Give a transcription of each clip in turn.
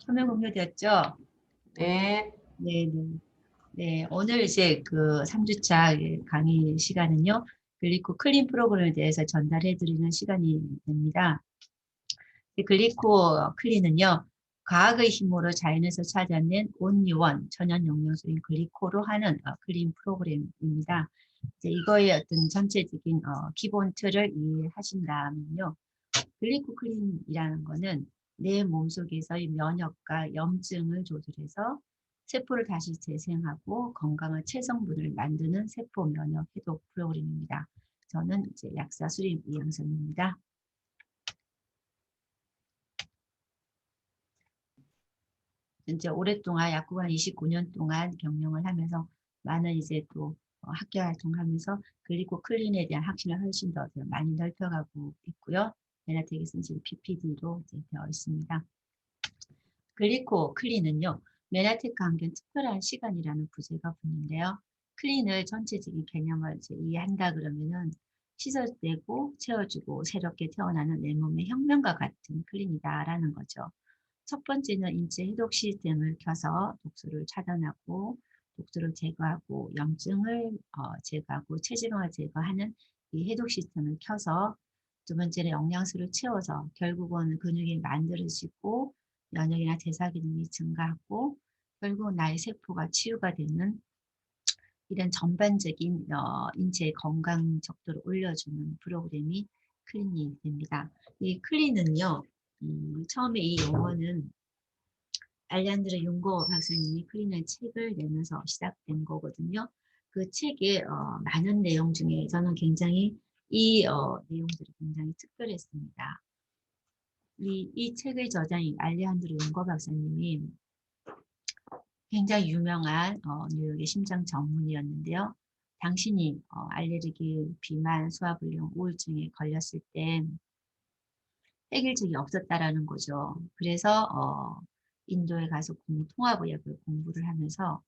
화면 공유되었죠? 네. 네네. 네, 오늘 이제 그 3주차 강의 시간은요, 글리코 클린 프로그램에 대해서 전달해 드리는 시간이 됩니다. 글리코 클린은요, 과학의 힘으로 자연에서 찾아낸 온유원, 천연 영양소인 글리코로 하는 클린 프로그램입니다. 이제 이거의 어떤 전체적인 기본 틀을 이해하신다면요, 글리코 클린이라는 거는 내 몸속에서의 면역과 염증을 조절해서 세포를 다시 재생하고 건강한 체성분을 만드는 세포 면역 해독 프로그램입니다. 저는 이제 약사 수림 이영선입니다. 이제 오랫동안 약국 한 29년 동안 경영을 하면서 많은 이제 또 학교 활동하면서 글리코 클린에 대한 확신을 훨씬 더 많이 넓혀가고 있고요. 메나텍에서는 지금 PPD로 되어 있습니다. 글리코 클린은요, 메나텍과 함께 특별한 시간이라는 부제가 붙는데요. 클린을 전체적인 개념을 이제 이해한다 그러면은 씻어내고 채워주고 새롭게 태어나는 내 몸의 혁명과 같은 클린이다라는 거죠. 첫 번째는 인체 해독 시스템을 켜서 독소를 차단하고 독소를 제거하고 염증을 제거하고 체지방을 제거하는 이 해독 시스템을 켜서 두 번째는 영양소를 채워서 결국은 근육이 만들어지고 면역이나 대사 기능이 증가하고 결국 나의 세포가 치유가 되는 이런 전반적인 인체의 건강 척도를 올려주는 프로그램이 클린이 됩니다. 이 클린은요, 처음에 이 용어는 알레한드로 융고 박사님이 클린의 책을 내면서 시작된 거거든요. 그 책의 많은 내용 중에 저는 굉장히 이 내용들이 굉장히 특별했습니다. 이 책의 저자인 알레한드로 융고 박사님이 굉장히 유명한 뉴욕의 심장 전문의였는데요. 당신이 알레르기, 비만, 소화불량, 우울증에 걸렸을 때 해결책이 없었다라는 거죠. 그래서 인도에 가서 통합의학을 공부를 하면서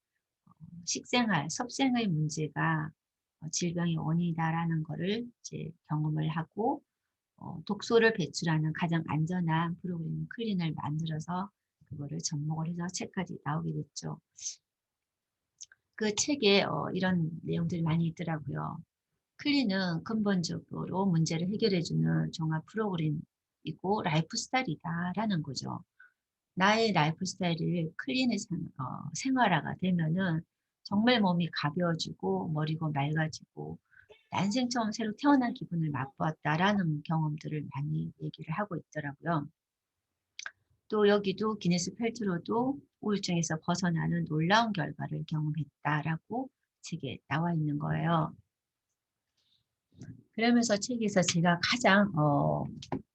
식생활, 섭생의 문제가 질병의 원인이다라는 것을 이제 경험을 하고 독소를 배출하는 가장 안전한 프로그램 클린을 만들어서 그거를 접목을 해서 책까지 나오게 됐죠. 그 책에 이런 내용들이 많이 있더라고요. 클린은 근본적으로 문제를 해결해주는 종합 프로그램이고 라이프 스타일이다라는 거죠. 나의 라이프 스타일을 클린의 생활화가 되면은 정말 몸이 가벼워지고 머리가 맑아지고 난생 처음 새로 태어난 기분을 맛보았다라는 경험들을 많이 얘기를 하고 있더라고요. 또 여기도 기네스 펠트로도 우울증에서 벗어나는 놀라운 결과를 경험했다라고 책에 나와 있는 거예요. 그러면서 책에서 제가 가장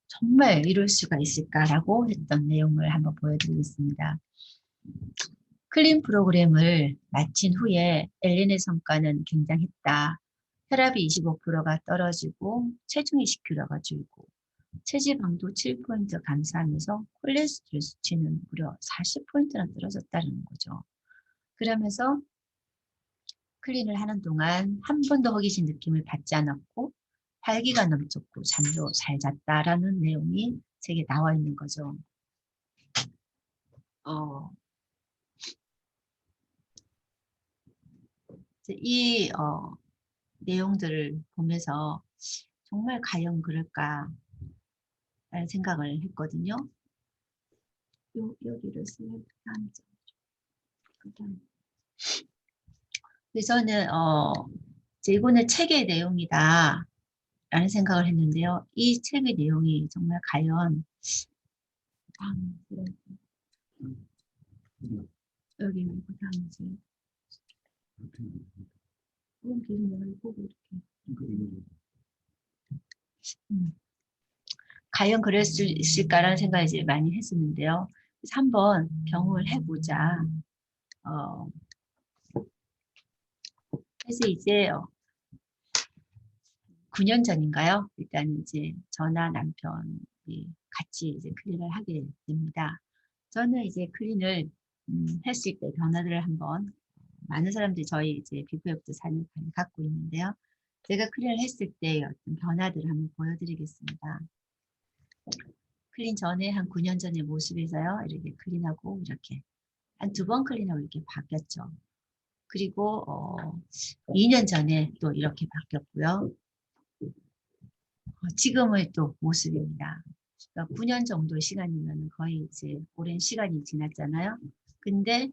정말 이룰 수가 있을까라고 했던 내용을 한번 보여드리겠습니다. 클린 프로그램을 마친 후에 엘렌의 성과는 굉장했다. 혈압이 25%가 떨어지고 체중이 10kg가 줄고 체지방도 7포인트 감소하면서 콜레스테롤 수치는 무려 40포인트나 떨어졌다는 거죠. 그러면서 클린을 하는 동안 한 번도 허기진 느낌을 받지 않았고 활기가 넘쳤고 잠도 잘 잤다라는 내용이 책에 나와 있는 거죠. 이 내용들을 보면서 정말 과연 그럴까 라는 생각을 했거든요. 여기를 슬라이드 그래서는 이거는 책의 내용이다 라는 생각을 했는데요. 이 책의 내용이 정말 과연 여기 그 다음지 이건 계속 내가 보고 이렇게 과연 그럴 수 있을까라는 생각을 이제 많이 했었는데요. 그래서 한번 경험을 해보자. 그래서 이제 9년 전인가요? 일단 이제 저나 남편이 같이 이제 클린을 하게 됩니다. 저는 이제 클린을 했을 때 변화들을 한번 많은 사람들이 저희 이제 비포 애프터 사진을 갖고 있는데요. 제가 클린을 했을 때 어떤 변화들을 한번 보여드리겠습니다. 클린 전에 한 9년 전의 모습에서요. 이렇게 클린하고 이렇게 한 2번 클린하고 이렇게 바뀌었죠. 그리고 2년 전에 또 이렇게 바뀌었고요. 지금의 또 모습입니다. 그러니까 9년 정도 시간이면 거의 이제 오랜 시간이 지났잖아요. 근데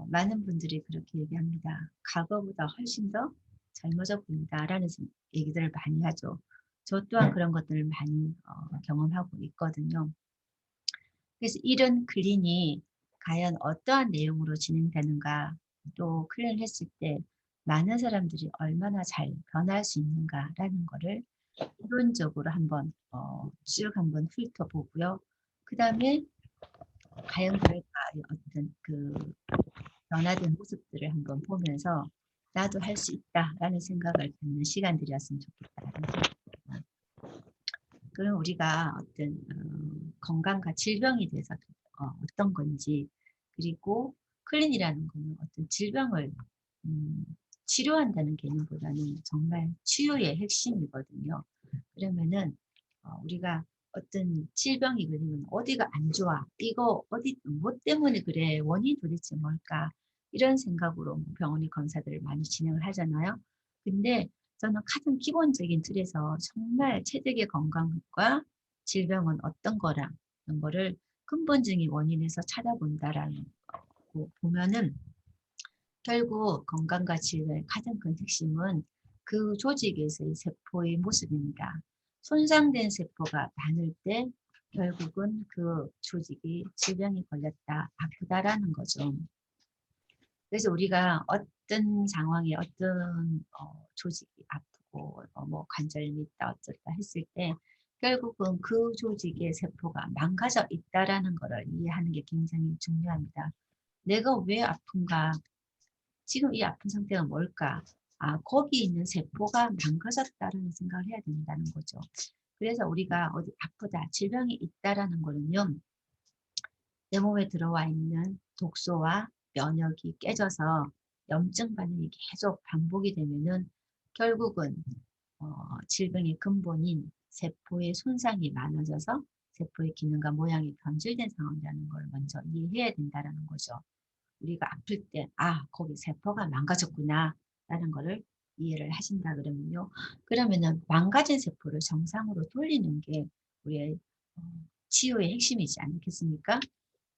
많은 분들이 그렇게 얘기합니다. 과거보다 훨씬 더 젊어져 보인다라는 얘기들을 많이 하죠. 저 또한 그런 것들을 많이 경험하고 있거든요. 그래서 이런 클린이 과연 어떠한 내용으로 진행되는가, 또 클린을 했을 때 많은 사람들이 얼마나 잘 변할 수 있는가라는 거를 이론적으로 한번 쭉 한번 훑어보고요. 그 다음에 과연 그럴까의 어떤 그 변화된 모습들을 한번 보면서 나도 할 수 있다라는 생각을 갖는 시간들이었으면 좋겠다라는 생각입니다. 그럼 우리가 어떤 건강과 질병에 대해서 어떤 건지, 그리고 클린이라는 거는 어떤 질병을 음, 치료한다는 개념보다는 정말 치유의 핵심이거든요. 그러면은 우리가 어떤 질병이 걸리면 어디가 안 좋아, 이거 어디 뭐 때문에 그래, 원인이 도대체 뭘까, 이런 생각으로 병원의 검사들을 많이 진행을 하잖아요. 근데 저는 가장 기본적인 틀에서 정말 체득의 건강과 질병은 어떤 거라는 거를 근본적인 원인에서 찾아본다라는 거 보면은 결국 건강과 질병의 가장 큰 핵심은 그 조직에서의 세포의 모습입니다. 손상된 세포가 많을 때 결국은 그 조직이 질병이 걸렸다, 아프다라는 거죠. 그래서 우리가 어떤 상황에 어떤 조직이 아프고 뭐 관절이 있다 어쩌다 했을 때 결국은 그 조직의 세포가 망가져 있다라는 것을 이해하는 게 굉장히 중요합니다. 내가 왜 아픈가? 지금 이 아픈 상태가 뭘까? 아, 거기 있는 세포가 망가졌다라는 생각을 해야 된다는 거죠. 그래서 우리가 어디 아프다, 질병이 있다라는 거는요, 내 몸에 들어와 있는 독소와 면역이 깨져서 염증 반응이 계속 반복이 되면은 결국은 질병의 근본인 세포의 손상이 많아져서 세포의 기능과 모양이 변질된 상황이라는 걸 먼저 이해해야 된다는 거죠. 우리가 아플 때, 아, 거기 세포가 망가졌구나, 라는 거를 이해를 하신다 그러면요. 그러면은 망가진 세포를 정상으로 돌리는 게 우리의 치유의 핵심이지 않겠습니까?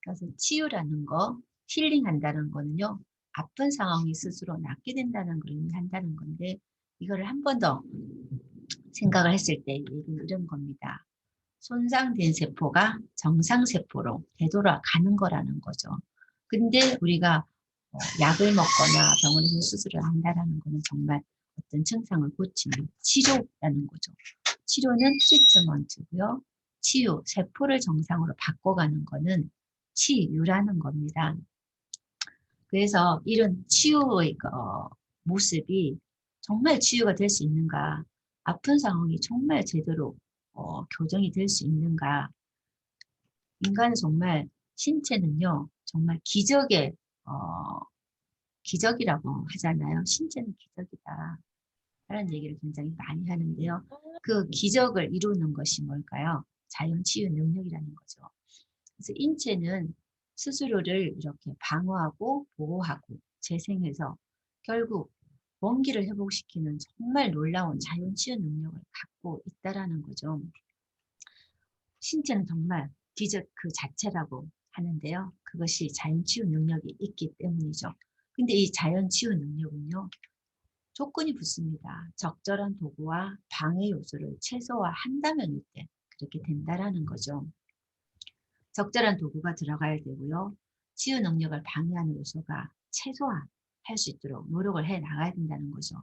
그래서 치유라는 거, 힐링한다는 거는요. 아픈 상황이 스스로 낫게 된다는 걸 의미한다는 건데 이거를 한 번 더 생각을 했을 때 얘기는 이런 겁니다. 손상된 세포가 정상세포로 되돌아가는 거라는 거죠. 근데 우리가 약을 먹거나 병원에서 수술을 한다는 거는 정말 어떤 증상을 고치는 치료라는 거죠. 치료는 트리트먼트고요. 치유, 세포를 정상으로 바꿔가는 거는 치유라는 겁니다. 그래서 이런 치유의 모습이 정말 치유가 될 수 있는가, 아픈 상황이 정말 제대로 교정이 될 수 있는가. 인간은 정말 신체는요, 정말 기적이라고 하잖아요. 신체는 기적이다 라는 얘기를 굉장히 많이 하는데요. 그 기적을 이루는 것이 뭘까요? 자연 치유 능력이라는 거죠. 그래서 인체는 스스로를 이렇게 방어하고 보호하고 재생해서 결국 원기를 회복시키는 정말 놀라운 자연 치유 능력을 갖고 있다라는 거죠. 신체는 정말 기적 그 자체라고 하는데요. 그것이 자연 치유 능력이 있기 때문이죠. 근데 이 자연 치유 능력은요, 조건이 붙습니다. 적절한 도구와 방해 요소를 최소화한다면 이때 그렇게 된다라는 거죠. 적절한 도구가 들어가야 되고요. 치유 능력을 방해하는 요소가 최소화할 수 있도록 노력을 해 나가야 된다는 거죠.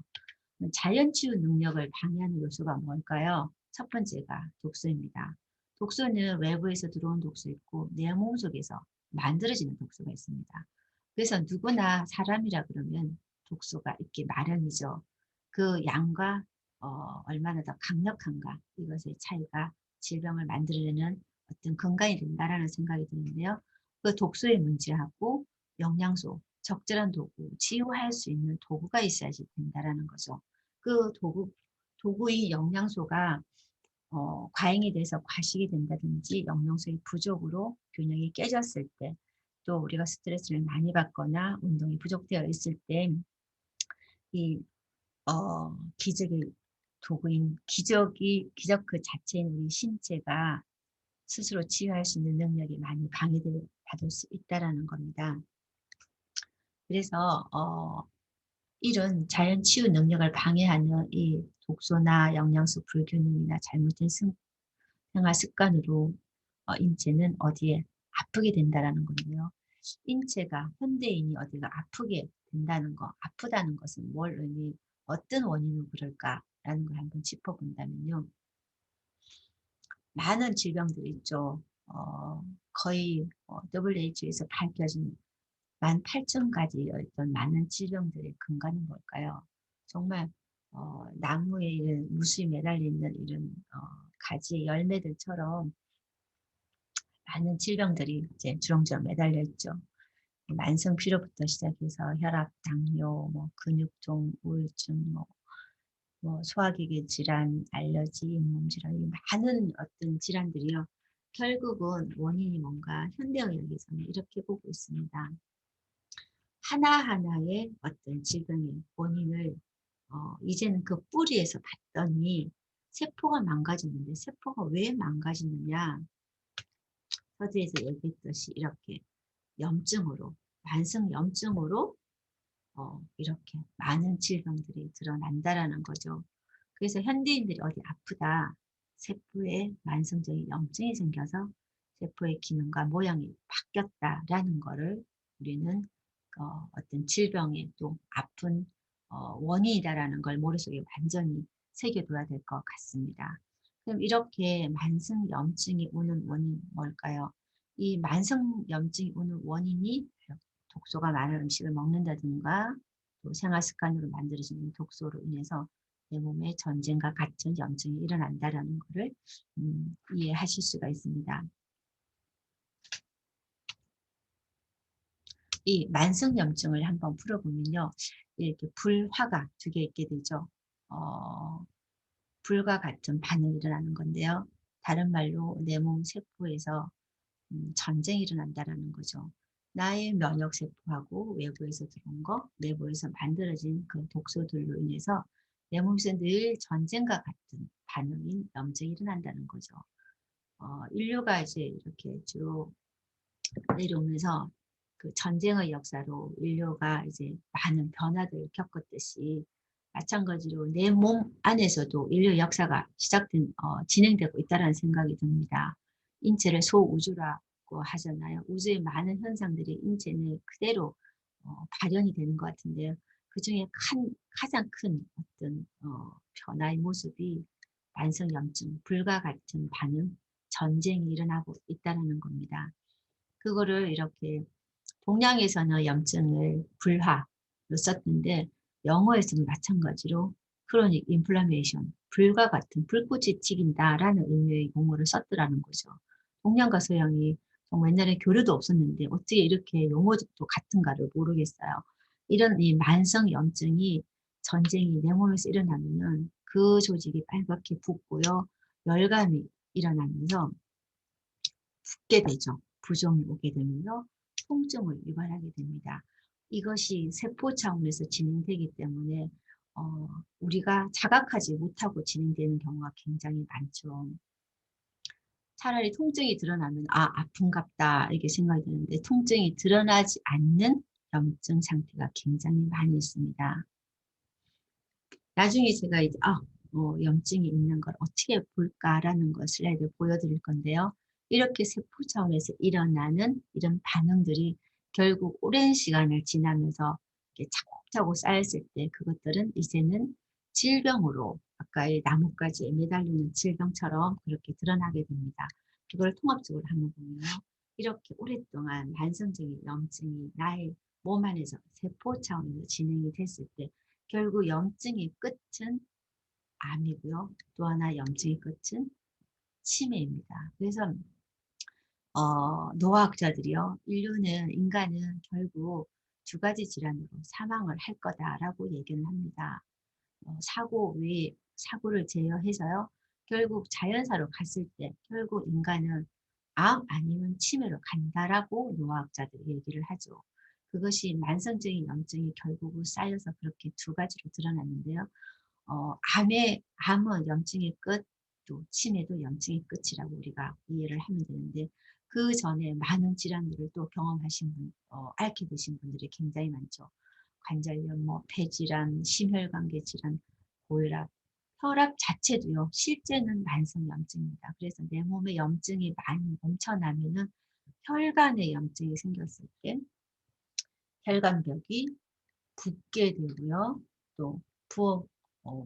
자연 치유 능력을 방해하는 요소가 뭘까요? 첫 번째가 독소입니다. 독소는 외부에서 들어온 독소 있고 내 몸속에서 만들어지는 독소가 있습니다. 그래서 누구나 사람이라 그러면 독소가 있기 마련이죠. 그 양과 얼마나 더 강력한가, 이것의 차이가 질병을 만들어내는 어떤 근간이 된다라는 생각이 드는데요. 그 독소의 문제하고 영양소, 적절한 도구, 치유할 수 있는 도구가 있어야지 된다라는 거죠. 그 도구의 영양소가 과잉이 돼서 과식이 된다든지 영양소의 부족으로 균형이 깨졌을 때, 또 우리가 스트레스를 많이 받거나 운동이 부족되어 있을 때 이 기적의 도구인 기적 그 자체인 우리 신체가 스스로 치유할 수 있는 능력이 많이 방해받을 수 있다라는 겁니다. 그래서 이런 자연 치유 능력을 방해하는 이 독소나 영양소 불균형이나 잘못된 생활 습관으로 인체는 어디에 아프게 된다라는 건데요. 인체가 현대인이 어디가 아프게 된다는 거, 아프다는 것은 어떤 원인으로 그럴까라는 걸 한번 짚어본다면요. 많은 질병들이 있죠. 거의 WHO에서 밝혀진 18,000가지 어떤 많은 질병들의 근간은 뭘까요? 정말 나무에 이런 무수히 매달려 있는 이런 가지의 열매들처럼 많은 질병들이 이제 주렁주렁 매달려 있죠. 만성 피로부터 시작해서 혈압, 당뇨, 뭐 근육통, 우울증, 뭐 소화기계 질환, 알러지, 잇몸 질환, 이 많은 어떤 질환들이요. 결국은 원인이 뭔가 현대의학에서는 이렇게 보고 있습니다. 하나하나의 어떤 질병의 원인을 이제는 그 뿌리에서 봤더니 세포가 망가지는데 세포가 왜 망가지느냐. 서두에서 얘기했듯이 이렇게 염증으로, 만성 염증으로 이렇게 많은 질병들이 드러난다라는 거죠. 그래서 현대인들이 어디 아프다, 세포에 만성적인 염증이 생겨서 세포의 기능과 모양이 바뀌었다라는 거를 우리는 어떤 질병의 또 아픈 원인이다라는 걸 머릿속에 완전히 새겨둬야 될 것 같습니다. 그럼 이렇게 만성 염증이 오는 원인 뭘까요? 이 만성 염증이 오는 원인이 독소가 많은 음식을 먹는다든가 또 생활 습관으로 만들어지는 독소로 인해서 내 몸에 전쟁과 같은 염증이 일어난다라는 것을 이해하실 수가 있습니다. 이 만성 염증을 한번 풀어보면요. 이렇게 불화가 두 개 있게 되죠. 불과 같은 반응이 일어나는 건데요. 다른 말로 내 몸 세포에서 전쟁이 일어난다라는 거죠. 나의 면역세포하고 외부에서 들어온 거, 내부에서 만들어진 그 독소들로 인해서 내 몸에서 늘 전쟁과 같은 반응인 염증이 일어난다는 거죠. 인류가 이제 이렇게 쭉 내려오면서 그 전쟁의 역사로 인류가 이제 많은 변화들을 겪었듯이 마찬가지로 내 몸 안에서도 인류 역사가 진행되고 있다는 생각이 듭니다. 인체를 소우주라고 하잖아요. 우주의 많은 현상들이 인체 내 그대로 발현이 되는 것 같은데요. 그 중에 가장 큰 어떤 변화의 모습이 만성염증, 불과 같은 반응, 전쟁이 일어나고 있다는 겁니다. 그거를 이렇게 동양에서는 염증을 불화로 썼는데 영어에서는 마찬가지로 크로닉 인플라메이션, 불과 같은 불꽃이 튀긴다라는 의미의 용어를 썼더라는 거죠. 동양과 서양이 정말 옛날에 교류도 없었는데 어떻게 이렇게 용어도 같은가를 모르겠어요. 이런 이 만성 염증이 전쟁이 내 몸에서 일어나면은 그 조직이 빨갛게 붓고요. 열감이 일어나면서 붓게 되죠. 부종이 오게 되면서 통증을 유발하게 됩니다. 이것이 세포 차원에서 진행되기 때문에 우리가 자각하지 못하고 진행되는 경우가 굉장히 많죠. 차라리 통증이 드러나면 아픈갑다 이렇게 생각이 드는데 통증이 드러나지 않는 염증 상태가 굉장히 많이 있습니다. 나중에 제가 이제 염증이 있는 걸 어떻게 볼까라는 걸 슬라이드를 보여드릴 건데요. 이렇게 세포 차원에서 일어나는 이런 반응들이 결국 오랜 시간을 지나면서 이렇게 차곡차곡 쌓였을 때 그것들은 이제는 질병으로 아까의 나뭇가지에 매달리는 질병처럼 그렇게 드러나게 됩니다. 그걸 통합적으로 한번 보면요. 이렇게 오랫동안 만성적인 염증이 나의 몸 안에서 세포 차원에서 진행이 됐을 때 결국 염증의 끝은 암이고요. 또 하나 염증의 끝은 치매입니다. 그래서 노화학자들이요. 인간은 결국 두 가지 질환으로 사망을 할 거다라고 얘기를 합니다. 사고를 제어해서요. 결국 자연사로 갔을 때 결국 인간은 암 아니면 치매로 간다라고 노화학자들이 얘기를 하죠. 그것이 만성적인 염증이 결국은 쌓여서 그렇게 두 가지로 드러났는데요. 암은 염증의 끝, 또 치매도 염증의 끝이라고 우리가 이해를 하면 되는데 그 전에 많은 질환들을 또 경험하신 분, 앓게 되신 분들이 굉장히 많죠. 관절염, 뭐 폐질환, 심혈관계 질환, 고혈압, 혈압 자체도요. 실제는 만성 염증입니다. 그래서 내 몸에 염증이 많이 넘쳐나면은 혈관에 염증이 생겼을 때 혈관벽이 붓게 되고요. 또 부어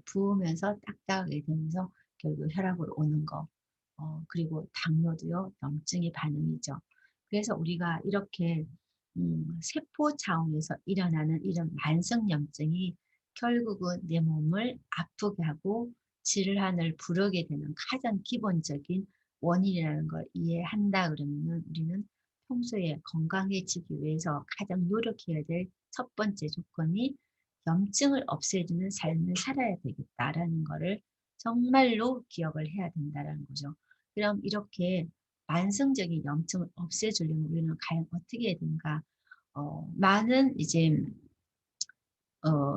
부으면서 딱딱하게 되면서 결국 혈압으로 오는 거. 그리고 당뇨도요. 염증의 반응이죠. 그래서 우리가 이렇게 세포 차원에서 일어나는 이런 만성 염증이 결국은 내 몸을 아프게 하고 질환을 부르게 되는 가장 기본적인 원인이라는 걸 이해한다 그러면은 우리는 평소에 건강해지기 위해서 가장 노력해야 될 첫 번째 조건이 염증을 없애주는 삶을 살아야 되겠다라는 거를 정말로 기억을 해야 된다라는 거죠. 그럼 이렇게 만성적인 염증을 없애주려면 우리는 과연 어떻게 해야 되는가? 많은 이제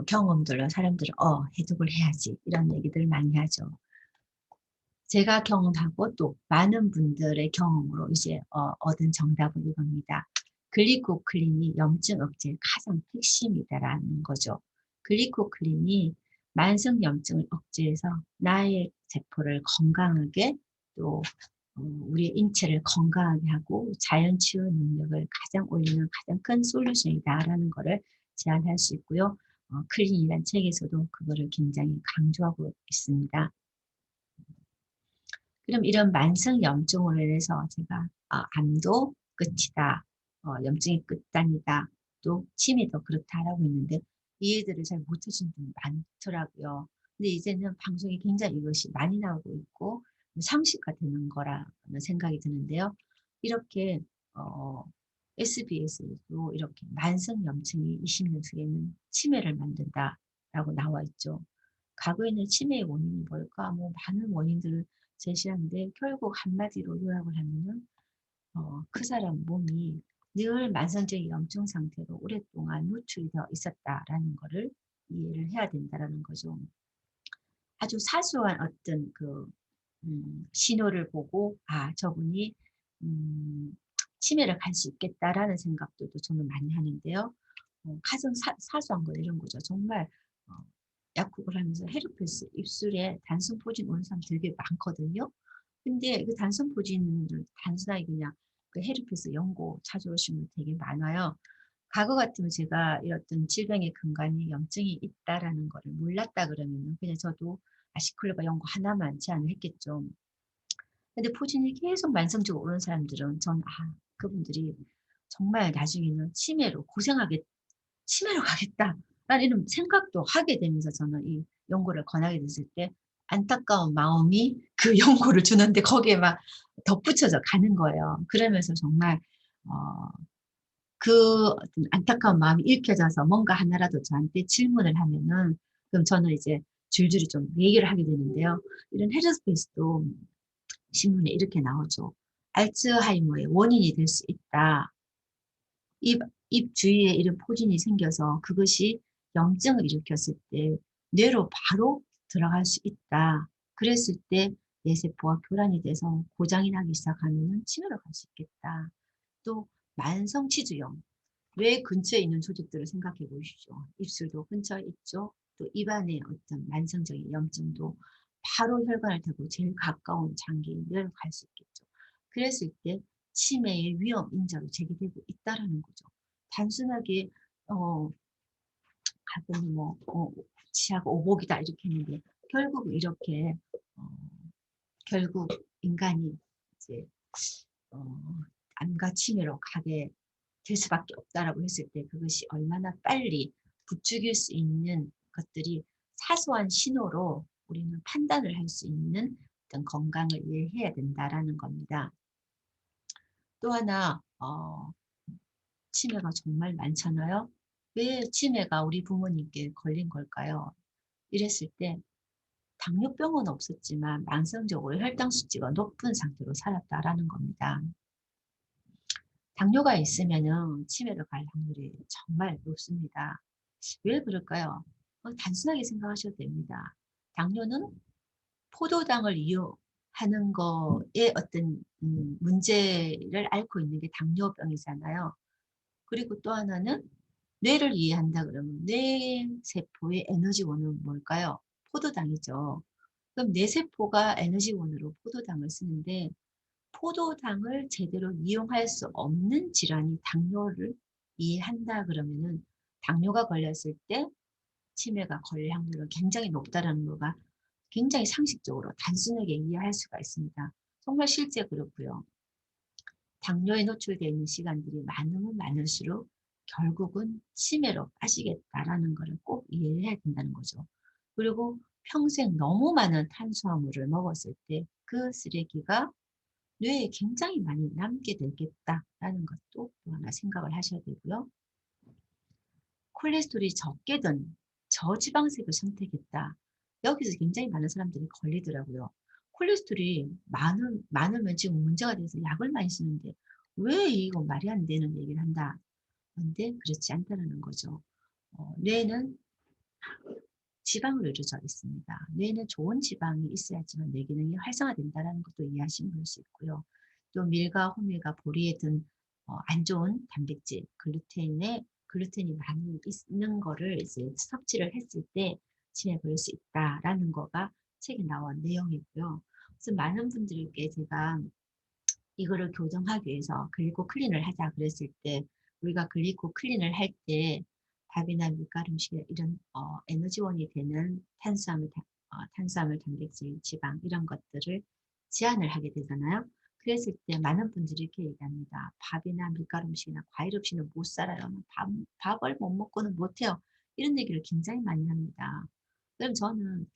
경험들로 사람들은 해독을 해야지 이런 얘기들 많이 하죠. 제가 경험하고 또 많은 분들의 경험으로 이제 얻은 정답은 이겁니다. 글리코클린이 염증 억제의 가장 핵심이다라는 거죠. 글리코클린이 만성 염증을 억제해서 나의 세포를 건강하게 또 우리의 인체를 건강하게 하고 자연 치유 능력을 가장 올리는 가장 큰 솔루션이다라는 것을 제안할 수 있고요. 클린이라는 책에서도 그거를 굉장히 강조하고 있습니다. 그럼 이런 만성 염증으로 인해서 제가 암도 끝이다. 염증이 끝단이다. 또 치매도 그렇다라고 했는데 이해들을 잘 못하시는 분이 많더라고요. 근데 이제는 방송이 굉장히 이것이 많이 나오고 있고 상식화 되는 거라는 생각이 드는데요. 이렇게 SBS에도 이렇게 만성 염증이 20년 속에는 치매를 만든다라고 나와 있죠. 과거에는 치매의 원인이 뭘까? 뭐 많은 원인들을 제시하는데 결국 한마디로 요약을 하면은 그 사람 몸이 늘 만성적인 염증 상태로 오랫동안 노출이 되어 있었다라는 것을 이해를 해야 된다라는 거죠. 아주 사소한 어떤 신호를 보고 저분이 음, 치매를 갈 수 있겠다라는 생각들도 저는 많이 하는데요. 가장 사소한 거 이런 거죠. 정말 어, 약국을 하면서 헤르페스 입술에 단순 포진 오는 사람 되게 많거든요. 근데 그 단순 포진을 단순하게 그냥 그 헤르페스 연고 찾아오시는 분 되게 많아요. 과거 같으면 제가 이런 질병의 근간이 염증이 있다라는 거를 몰랐다 그러면은 그냥 저도 아시클로바 연고 하나만 제안을 했겠죠. 근데 포진이 계속 만성적으로 오는 사람들은 전 그분들이 정말 나중에는 치매로 가겠다. 라는 이런 생각도 하게 되면서 저는 이 연고를 권하게 됐을 때 안타까운 마음이 그 연고를 주는데 거기에 막 덧붙여져 가는 거예요. 그러면서 정말 어, 그 어떤 안타까운 마음이 읽혀져서 뭔가 하나라도 저한테 질문을 하면은 그럼 저는 이제 줄줄이 좀 얘기를 하게 되는데요. 이런 헤르스페이스도 신문에 이렇게 나오죠. 알츠하이머의 원인이 될 수 있다. 입, 입 주위에 이런 포진이 생겨서 그것이 염증을 일으켰을 때 뇌로 바로 들어갈 수 있다. 그랬을 때 뇌세포가 교란이 돼서 고장이 나기 시작하면 치매로 갈 수 있겠다. 또 만성 치주염. 뇌 근처에 있는 조직들을 생각해 보십시오. 입술도 근처에 있죠. 또 입안에 어떤 만성적인 염증도 바로 혈관을 타고 제일 가까운 장기인 뇌로 갈 수 있겠죠. 그랬을 때 치매의 위험 인자로 제기되고 있다라는 거죠. 단순하게 가끔은 치아가 오복이다 이렇게 했는데 결국 이렇게 어, 결국 인간이 이제 어, 암과 치매로 가게 될 수밖에 없다라고 했을 때 그것이 얼마나 빨리 부추길 수 있는 것들이 사소한 신호로 우리는 판단을 할 수 있는 어떤 건강을 이해해야 된다라는 겁니다. 또 하나 치매가 정말 많잖아요. 왜 치매가 우리 부모님께 걸린 걸까요? 이랬을 때 당뇨병은 없었지만 만성적으로 혈당 수치가 높은 상태로 살았다라는 겁니다. 당뇨가 있으면은 치매로 갈 확률이 정말 높습니다. 왜 그럴까요? 단순하게 생각하셔도 됩니다. 당뇨는 포도당을 이용하는 거에 어떤 문제를 앓고 있는 게 당뇨병이잖아요. 그리고 또 하나는 뇌를 이해한다 그러면 뇌 세포의 에너지원은 뭘까요? 포도당이죠. 그럼 뇌 세포가 에너지원으로 포도당을 쓰는데 포도당을 제대로 이용할 수 없는 질환이 당뇨를 이해한다 그러면은 당뇨가 걸렸을 때 치매가 걸릴 확률은 굉장히 높다는 거가 굉장히 상식적으로 단순하게 이해할 수가 있습니다. 정말 실제 그렇고요. 당뇨에 노출되어 있는 시간들이 많으면 많을수록 결국은 치매로 빠지겠다라는 것을 꼭 이해해야 된다는 거죠. 그리고 평생 너무 많은 탄수화물을 먹었을 때 그 쓰레기가 뇌에 굉장히 많이 남게 되겠다라는 것도 또 하나 생각을 하셔야 되고요. 콜레스테롤이 적게 든 저지방색을 선택했다. 여기서 굉장히 많은 사람들이 걸리더라고요. 콜레스테롤이 많으면 지금 문제가 돼서 약을 많이 쓰는데 왜 이거 말이 안 되는 얘기를 한다. 근데 그렇지 않다는 거죠. 뇌는 지방으로 이루어져 있습니다. 뇌는 좋은 지방이 있어야지만 뇌 기능이 활성화된다는 것도 이해하시면 될 수 있고요. 또 밀과 호밀과 보리에 든 안 좋은 단백질, 글루텐이 많이 있는 거를 이제 섭취를 했을 때 치매 걸릴 수 있다라는 거가 책에 나온 내용이고요. 그래서 많은 분들께 제가 이거를 교정하기 위해서 글리코 클린을 하자 그랬을 때 우리가 글리코 클린을 할 때 밥이나 밀가루 음식 이런 에너지원이 되는 탄수화물, 단백질, 지방 이런 것들을 제한을 하게 되잖아요. 그랬을 때 많은 분들이 이렇게 얘기합니다. 밥이나 밀가루 음식이나 과일 없이는 못 살아요. 밥을 못 먹고는 못해요. 이런 얘기를 굉장히 많이 합니다. 그럼 저는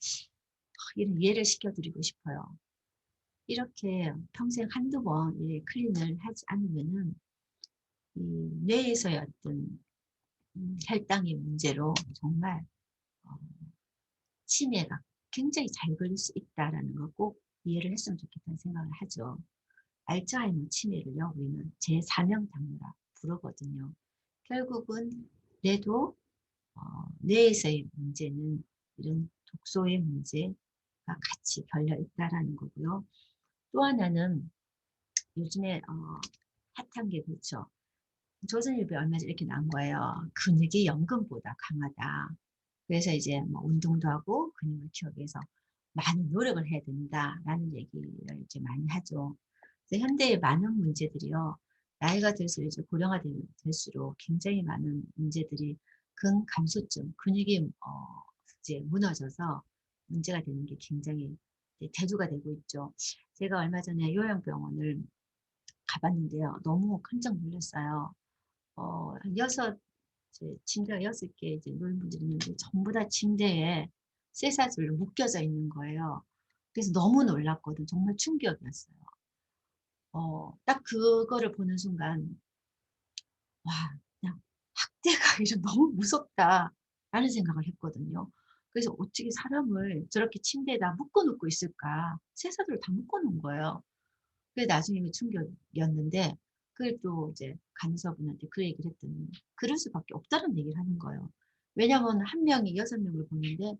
이런 이해를 시켜드리고 싶어요. 이렇게 평생 한두 번 클린을 하지 않으면은 이 뇌에서의 어떤 혈당의 문제로 정말 어, 치매가 굉장히 잘 걸릴 수 있다라는 거 꼭 이해를 했으면 좋겠다는 생각을 하죠. 알츠하이머 치매를요, 우리는 제4명 부르거든요. 결국은 뇌도 뇌에서의 문제는 이런 독소의 문제가 같이 걸려 있다라는 거고요. 또 하나는 요즘에 핫한 게 그렇죠. 조선일보에 얼마 전에 이렇게 나온 거예요. 근육이 연금보다 강하다. 그래서 이제 뭐 운동도 하고 근육을 키우기 위해서 많은 노력을 해야 된다라는 얘기를 이제 많이 하죠. 그래서 현대의 많은 문제들이요. 나이가 들수록 이제 고령화 될수록 굉장히 많은 문제들이 근감소증, 근육이 이제 무너져서 문제가 되는 게 굉장히 대두가 되고 있죠. 제가 얼마 전에 요양병원을 가봤는데요. 너무 깜짝 놀랐어요. 한 침대가 6개 이제 노인분들이 있는데 전부 다 침대에 쇠사슬로 묶여져 있는 거예요. 그래서 너무 놀랐거든. 정말 충격이었어요. 딱 그거를 보는 순간, 와, 그냥 학대가 이런 너무 무섭다라는 생각을 했거든요. 그래서 어떻게 사람을 저렇게 침대에다 묶어 놓고 있을까? 쇠사슬을 다 묶어 놓은 거예요. 그게 나중에 충격이었는데 그걸 또 이제 간호사분한테 그 얘기를 했더니 그럴 수밖에 없다는 얘기를 하는 거예요. 왜냐하면 한 명이 6명을 보는데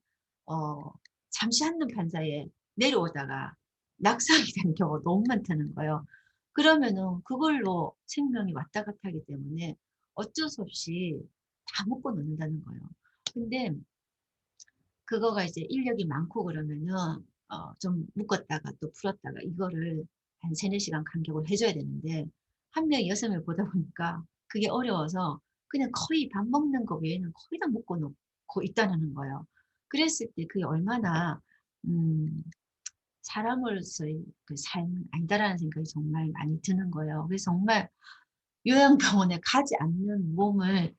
어, 잠시 한눈판 사이에 내려오다가 낙상이 되는 경우가 너무 많다는 거예요. 그러면은 그걸로 생명이 왔다 갔다 하기 때문에 어쩔 수 없이 다 묶어 놓는다는 거예요. 근데 그거가 이제 인력이 많고 그러면은 좀 묶었다가 또 풀었다가 이거를 한 3-4시간 간격으로 해줘야 되는데 한 명이 6명을 보다 보니까 그게 어려워서 그냥 거의 밥 먹는 거 외에는 거의 다 묶어 놓고 있다는 거예요. 그랬을 때 그게 얼마나 음, 사람으로서의 그 삶은 아니다라는 생각이 정말 많이 드는 거예요. 그래서 정말 요양병원에 가지 않는 몸을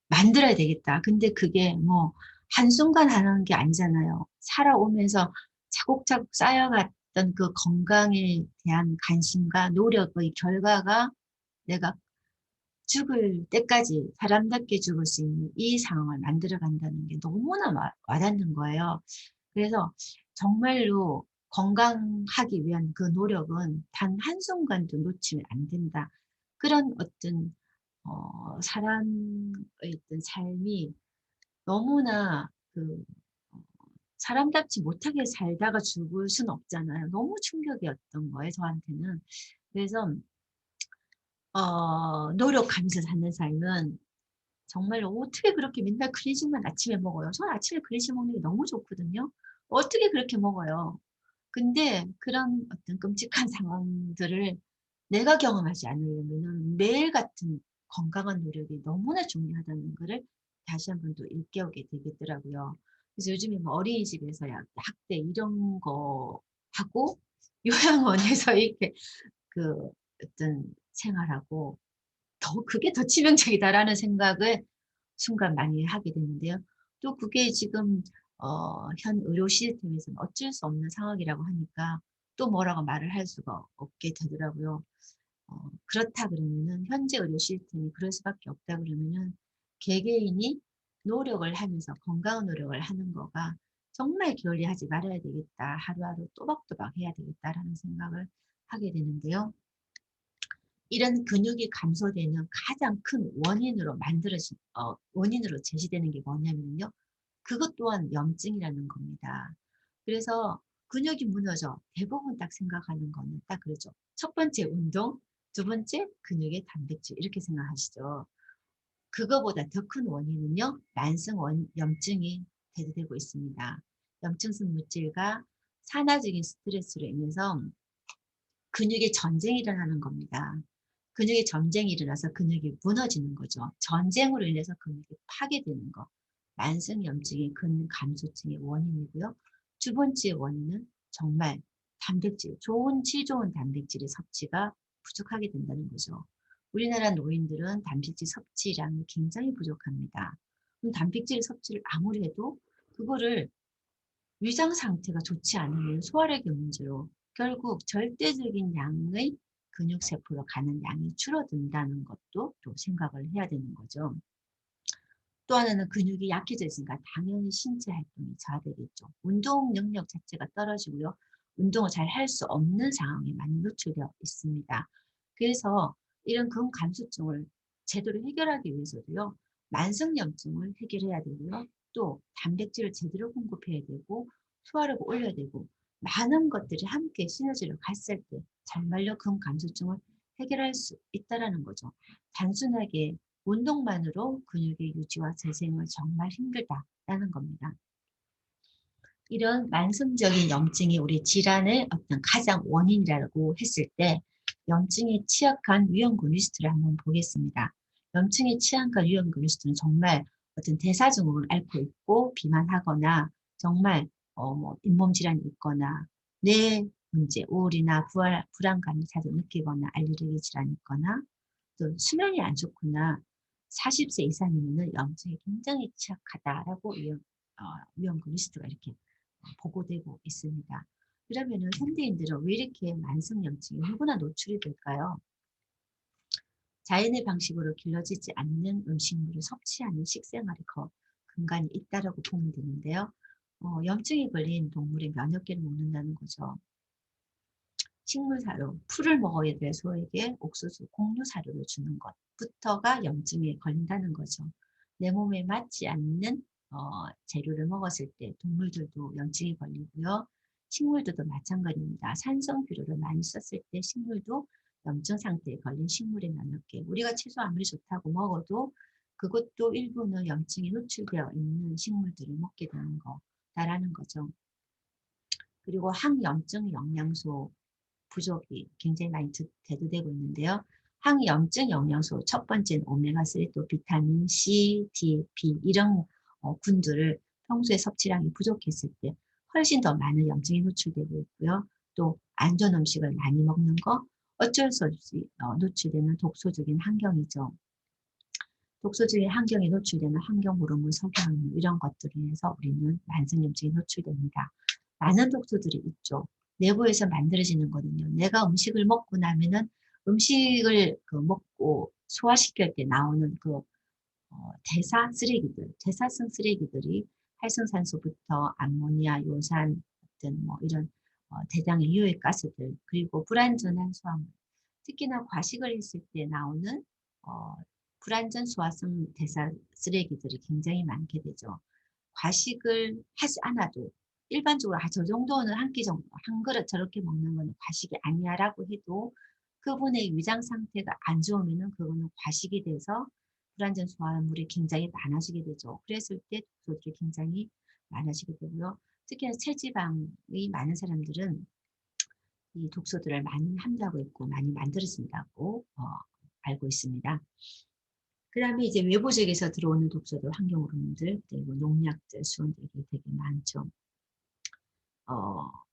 만들어야 되겠다. 근데 그게 뭐 한순간 하는 게 아니잖아요. 살아오면서 차곡차곡 쌓여갔던 그 건강에 대한 관심과 노력의 결과가 내가 죽을 때까지 사람답게 죽을 수 있는 이 상황을 만들어 간다는 게 너무나 와닿는 거예요. 그래서 정말로 건강하기 위한 그 노력은 단 한순간도 놓치면 안 된다. 그런 어떤 사람의 어떤 삶이 너무나 어 사람답지 못하게 살다가 죽을 수는 없잖아요. 너무 충격이었던 거예요, 저한테는. 그래서 노력하면서 사는 삶은 정말로 어떻게 그렇게 맨날 크리즘만 아침에 먹어요. 저는 아침에 크리즘 먹는 게 너무 좋거든요. 어떻게 그렇게 먹어요. 근데 그런 어떤 끔찍한 상황들을 내가 경험하지 않으려면은 매일 같은 건강한 노력이 너무나 중요하다는 거를 다시 한번 또 일깨우게 되겠더라고요. 그래서 요즘에 뭐 어린이집에서 학대 이런 거 하고 요양원에서 이렇게 그 어떤 생활하고 그게 더 치명적이다라는 생각을 순간 많이 하게 되는데요. 또 그게 지금 현 의료 시스템에서는 어쩔 수 없는 상황이라고 하니까 또 뭐라고 말을 할 수가 없게 되더라고요. 그렇다 그러면은 현재 의료 시스템이 그럴 수밖에 없다 그러면은 개개인이 노력을 하면서 건강한 노력을 하는 거가 정말 게을리하지 말아야 되겠다. 하루하루 또박또박 해야 되겠다라는 생각을 하게 되는데요. 이런 근육이 감소되는 가장 큰 원인으로 제시되는 게 뭐냐면요. 그것 또한 염증이라는 겁니다. 그래서 근육이 무너져 대부분 딱 생각하는 거는 딱 그러죠. 첫 번째 운동, 두 번째 근육의 단백질 이렇게 생각하시죠. 그거보다 더 큰 원인은요. 만성 염증이 대두되고 있습니다. 염증성 물질과 산화적인 스트레스로 인해서 근육의 전쟁이 일어나는 겁니다. 근육의 전쟁이 일어나서 근육이 무너지는 거죠. 전쟁으로 인해서 근육이 파괴되는 거. 만성염증이 근육 감소증의 원인이고요. 두 번째 원인은 정말 단백질, 질 좋은 단백질의 섭취가 부족하게 된다는 거죠. 우리나라 노인들은 단백질 섭취량이 굉장히 부족합니다. 그럼 단백질 섭취를 아무리 해도 그거를 위장 상태가 좋지 않으면 소화력의 문제로 결국 절대적인 양의 근육세포로 가는 양이 줄어든다는 것도 또 생각을 해야 되는 거죠. 또 하나는 근육이 약해져 있으니까 당연히 신체 활동이 저하되겠죠. 운동 능력 자체가 떨어지고요. 운동을 잘 할 수 없는 상황에 많이 노출되어 있습니다. 그래서 이런 근감소증을 제대로 해결하기 위해서도요. 만성염증을 해결해야 되고요. 또 단백질을 제대로 공급해야 되고 소화력을 올려야 되고 많은 것들이 함께 시너지를 갔을 때 정말로 근감소증을 해결할 수 있다는 거죠. 단순하게 운동만으로 근육의 유지와 재생은 정말 힘들다라는 겁니다. 이런 만성적인 염증이 우리 질환의 어떤 가장 원인이라고 했을 때 염증에 취약한 유형군 리스트를 한번 보겠습니다. 염증에 취약한 유형군 리스트는 정말 어떤 대사증후군을 앓고 있고 비만하거나 정말 뭐 잇몸 질환이 있거나 뇌 문제, 우울이나 불안감을 자주 느끼거나 알레르기 질환이 있거나 또 수면이 안 좋거나 40세 이상이면은 염증이 굉장히 취약하다라고 위험군 리스트가 이렇게 보고되고 있습니다. 그러면은 현대인들은 왜 이렇게 만성염증에 누구나 노출이 될까요? 자연의 방식으로 길러지지 않는 음식물을 섭취하는 식생활이 근간이 있다라고 보면 되는데요. 염증이 걸린 동물의 면역계를 먹는다는 거죠. 식물사료, 풀을 먹어야 될 소에게 옥수수, 곡류사료를 주는 것부터가 염증에 걸린다는 거죠. 내 몸에 맞지 않는 재료를 먹었을 때 동물들도 염증이 걸리고요. 식물들도 마찬가지입니다. 산성 비료를 많이 썼을 때 식물도 염증 상태에 걸린 식물의 면역계. 우리가 채소 아무리 좋다고 먹어도 그것도 일부는 염증이 노출되어 있는 식물들을 먹게 되는 거다라는 거죠. 그리고 항염증 영양소 부족이 굉장히 많이 대두되고 있는데요. 항염증 영양소 첫 번째는 오메가3 또 비타민 C, D, B 이런 군들을 평소에 섭취량이 부족했을 때 훨씬 더 많은 염증이 노출되고 있고요. 또 안 좋은 음식을 많이 먹는 거 어쩔 수 없이 노출되는 독소적인 환경이죠. 독소적인 환경에 노출되는 환경 호르몬, 석유화물 이런 것들에 의해서 우리는 만성염증에 노출됩니다. 많은 독소들이 있죠. 내부에서 만들어지는 거는요. 내가 음식을 먹고 나면은 음식을 먹고 소화시킬 때 나오는 대사 쓰레기들, 대사성 쓰레기들이 활성산소부터 암모니아, 요산 같은 뭐 이런 대장의 유해 가스들, 그리고 불완전한 소화물, 특히나 과식을 했을 때 나오는 어, 불완전 소화성 대사 쓰레기들이 굉장히 많게 되죠. 과식을 하지 않아도 일반적으로 저 정도는 한 끼 정도, 한 그릇 저렇게 먹는 거는 과식이 아니야라고 해도 그분의 위장 상태가 안 좋으면은 그거는 과식이 돼서 불완전 소화물이 굉장히 많아지게 되죠. 그랬을 때 독소들이 굉장히 많아지게 되고요. 특히나 체지방이 많은 사람들은 이 독소들을 많이 함유하고 있고 많이 만들어진다고 알고 있습니다. 그 다음에 이제 외부적에서 들어오는 독소들, 환경오염들, 그리고 농약들, 수원들이 되게 많죠.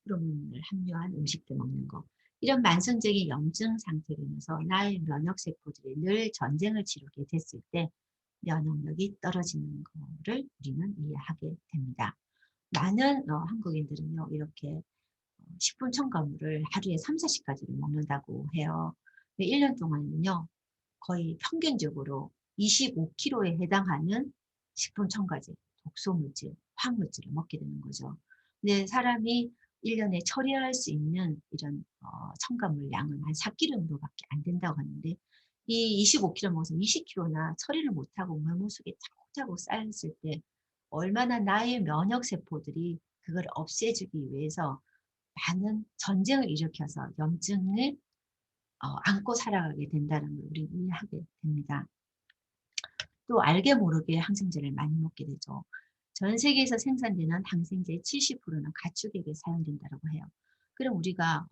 호르몬을 함유한 음식들 먹는 거. 이런 만성적인 염증 상태로 인해서 나의 면역세포들이 늘 전쟁을 치르게 됐을 때 면역력이 떨어지는 거를 우리는 이해하게 됩니다. 많은 한국인들은요, 이렇게 식품 첨가물을 하루에 3, 4씩까지를 먹는다고 해요. 1년 동안은요, 거의 평균적으로 25kg에 해당하는 식품 첨가제, 독소물질, 화학물질을 먹게 되는 거죠. 근데 사람이 1년에 처리할 수 있는 이런 첨가물 양은 한 4kg 정도밖에 안 된다고 하는데 이 25kg 먹어서 20kg나 처리를 못하고 몸 속에 차곡차곡 쌓였을 때 얼마나 나의 면역세포들이 그걸 없애주기 위해서 많은 전쟁을 일으켜서 염증을 안고 살아가게 된다는 걸 우리 이해하게 됩니다. 또 알게 모르게 항생제를 많이 먹게 되죠. 전 세계에서 생산되는 항생제의 70%는 가축에게 사용된다고 해요. 그럼 우리가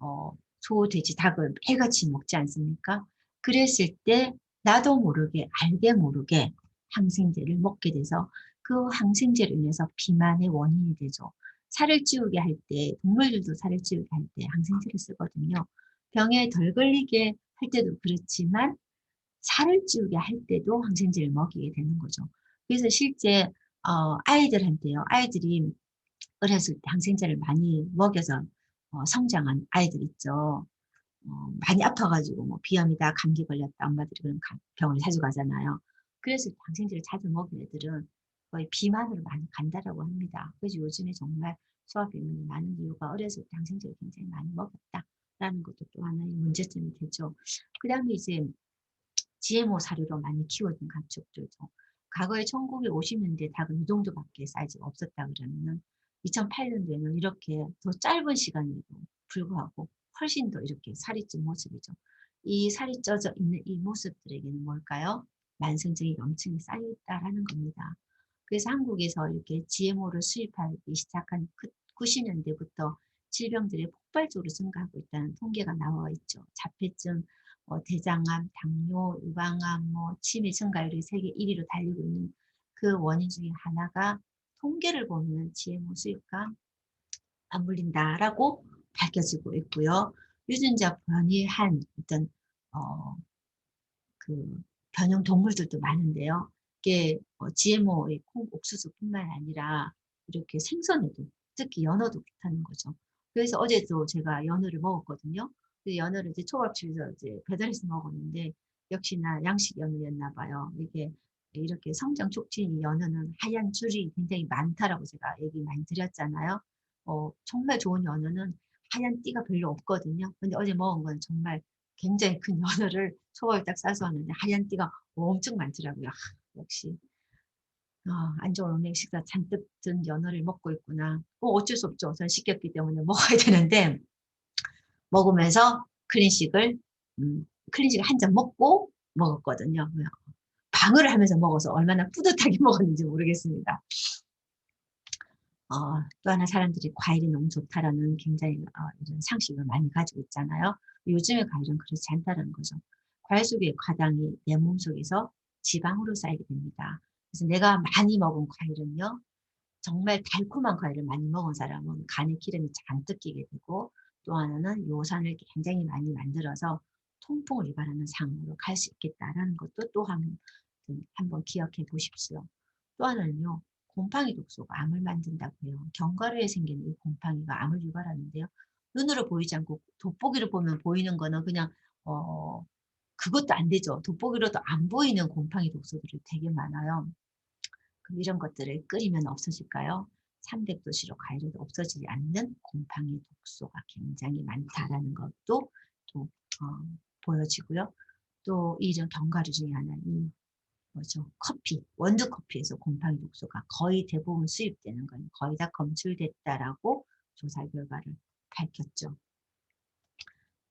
소, 돼지, 닭을 매일같이 먹지 않습니까? 그랬을 때 나도 모르게 알게 모르게 항생제를 먹게 돼서 그 항생제로 인해서 비만의 원인이 되죠. 살을 찌우게 할 때, 동물들도 살을 찌우게 할 때 항생제를 쓰거든요. 병에 덜 걸리게 할 때도 그렇지만 살을 찌우게 할 때도 항생제를 먹이게 되는 거죠. 그래서 실제 아이들한테요. 아이들이 어렸을 때 항생제를 많이 먹여서 성장한 아이들 있죠. 많이 아파가지고 뭐 비염이다, 감기 걸렸다, 엄마들이 그런 병을 자주 가잖아요. 그래서 항생제를 자주 먹인 애들은 거의 비만으로 많이 간다라고 합니다. 그래서 요즘에 정말 소화비만이 많은 이유가 어렸을 때 항생제를 굉장히 많이 먹었다라는 것도 또 하나의 문제점이 되죠. 그 다음에 이제 GMO 사료로 많이 키워진 가축들도 과거에 1950년대 닭은 이 정도밖에 사이즈가 없었다 그러면은 2008년도에는 이렇게 더 짧은 시간에도 불구하고 훨씬 더 이렇게 살이 찐 모습이죠. 이 살이 쪄져 있는 이 모습들에게는 뭘까요? 만성적인 염증이 쌓여 있다라는 겁니다. 그래서 한국에서 이렇게 GMO를 수입하기 시작한 90년대부터 질병들이 폭발적으로 증가하고 있다는 통계가 나와 있죠. 자폐증, 대장암, 당뇨, 유방암, 치매 증가율이 세계 1위로 달리고 있는 그 원인 중에 하나가 통계를 보면 GMO 수입과 맞물린다라고 밝혀지고 있고요. 유전자 변이한 어떤 어, 그 변형 동물들도 많은데요. 이게 GMO의 콩, 옥수수뿐만 아니라 이렇게 생선에도 특히 연어도 그렇다는 거죠. 그래서 어제도 제가 연어를 먹었거든요. 그 연어를 이제 초밥집에서 이제 배달해서 먹었는데 역시나 양식 연어였나 봐요. 이게 이렇게 성장 촉진 연어는 하얀 줄이 굉장히 많다라고 제가 얘기 많이 드렸잖아요. 정말 좋은 연어는 하얀 띠가 별로 없거든요. 근데 어제 먹은 건 정말 굉장히 큰 연어를 초밥에 딱 싸서 왔는데 하얀 띠가 엄청 많더라고요. 역시 안 좋은 음식 식사 잔뜩 든 연어를 먹고 있구나. 어쩔 수 없죠. 전 시켰기 때문에 먹어야 되는데 먹으면서 클린식을 한 잔 먹고 먹었거든요. 방어를 하면서 먹어서 얼마나 뿌듯하게 먹었는지 모르겠습니다. 또 하나 사람들이 과일이 너무 좋다라는 굉장히 이런 상식을 많이 가지고 있잖아요. 요즘의 과일은 그렇지 않다는 거죠. 과일 속의 과당이 내 몸속에서 지방으로 쌓이게 됩니다. 그래서 내가 많이 먹은 과일은요. 정말 달콤한 과일을 많이 먹은 사람은 간에 기름이 잔뜩 끼게 되고 또 하나는 요산을 굉장히 많이 만들어서 통풍을 유발하는 상으로 갈 수 있겠다라는 것도 또 한번 기억해 보십시오. 또 하나는요. 곰팡이 독소가 암을 만든다고 해요. 견과류에 생기는 이 곰팡이가 암을 유발하는데요. 눈으로 보이지 않고 돋보기로 보면 보이는 거는 그냥 그것도 안 되죠. 돋보기로도 안 보이는 곰팡이 독소들이 되게 많아요. 그럼 이런 것들을 끓이면 없어질까요? 300도씨로 가열해도 없어지지 않는 곰팡이 독소가 굉장히 많다라는 것도 또 보여지고요. 또 이런 견과류 중에 하나는 뭐죠? 커피, 원두 커피에서 곰팡이 독소가 거의 대부분 수입되는 건 거의 다 검출됐다라고 조사 결과를 밝혔죠.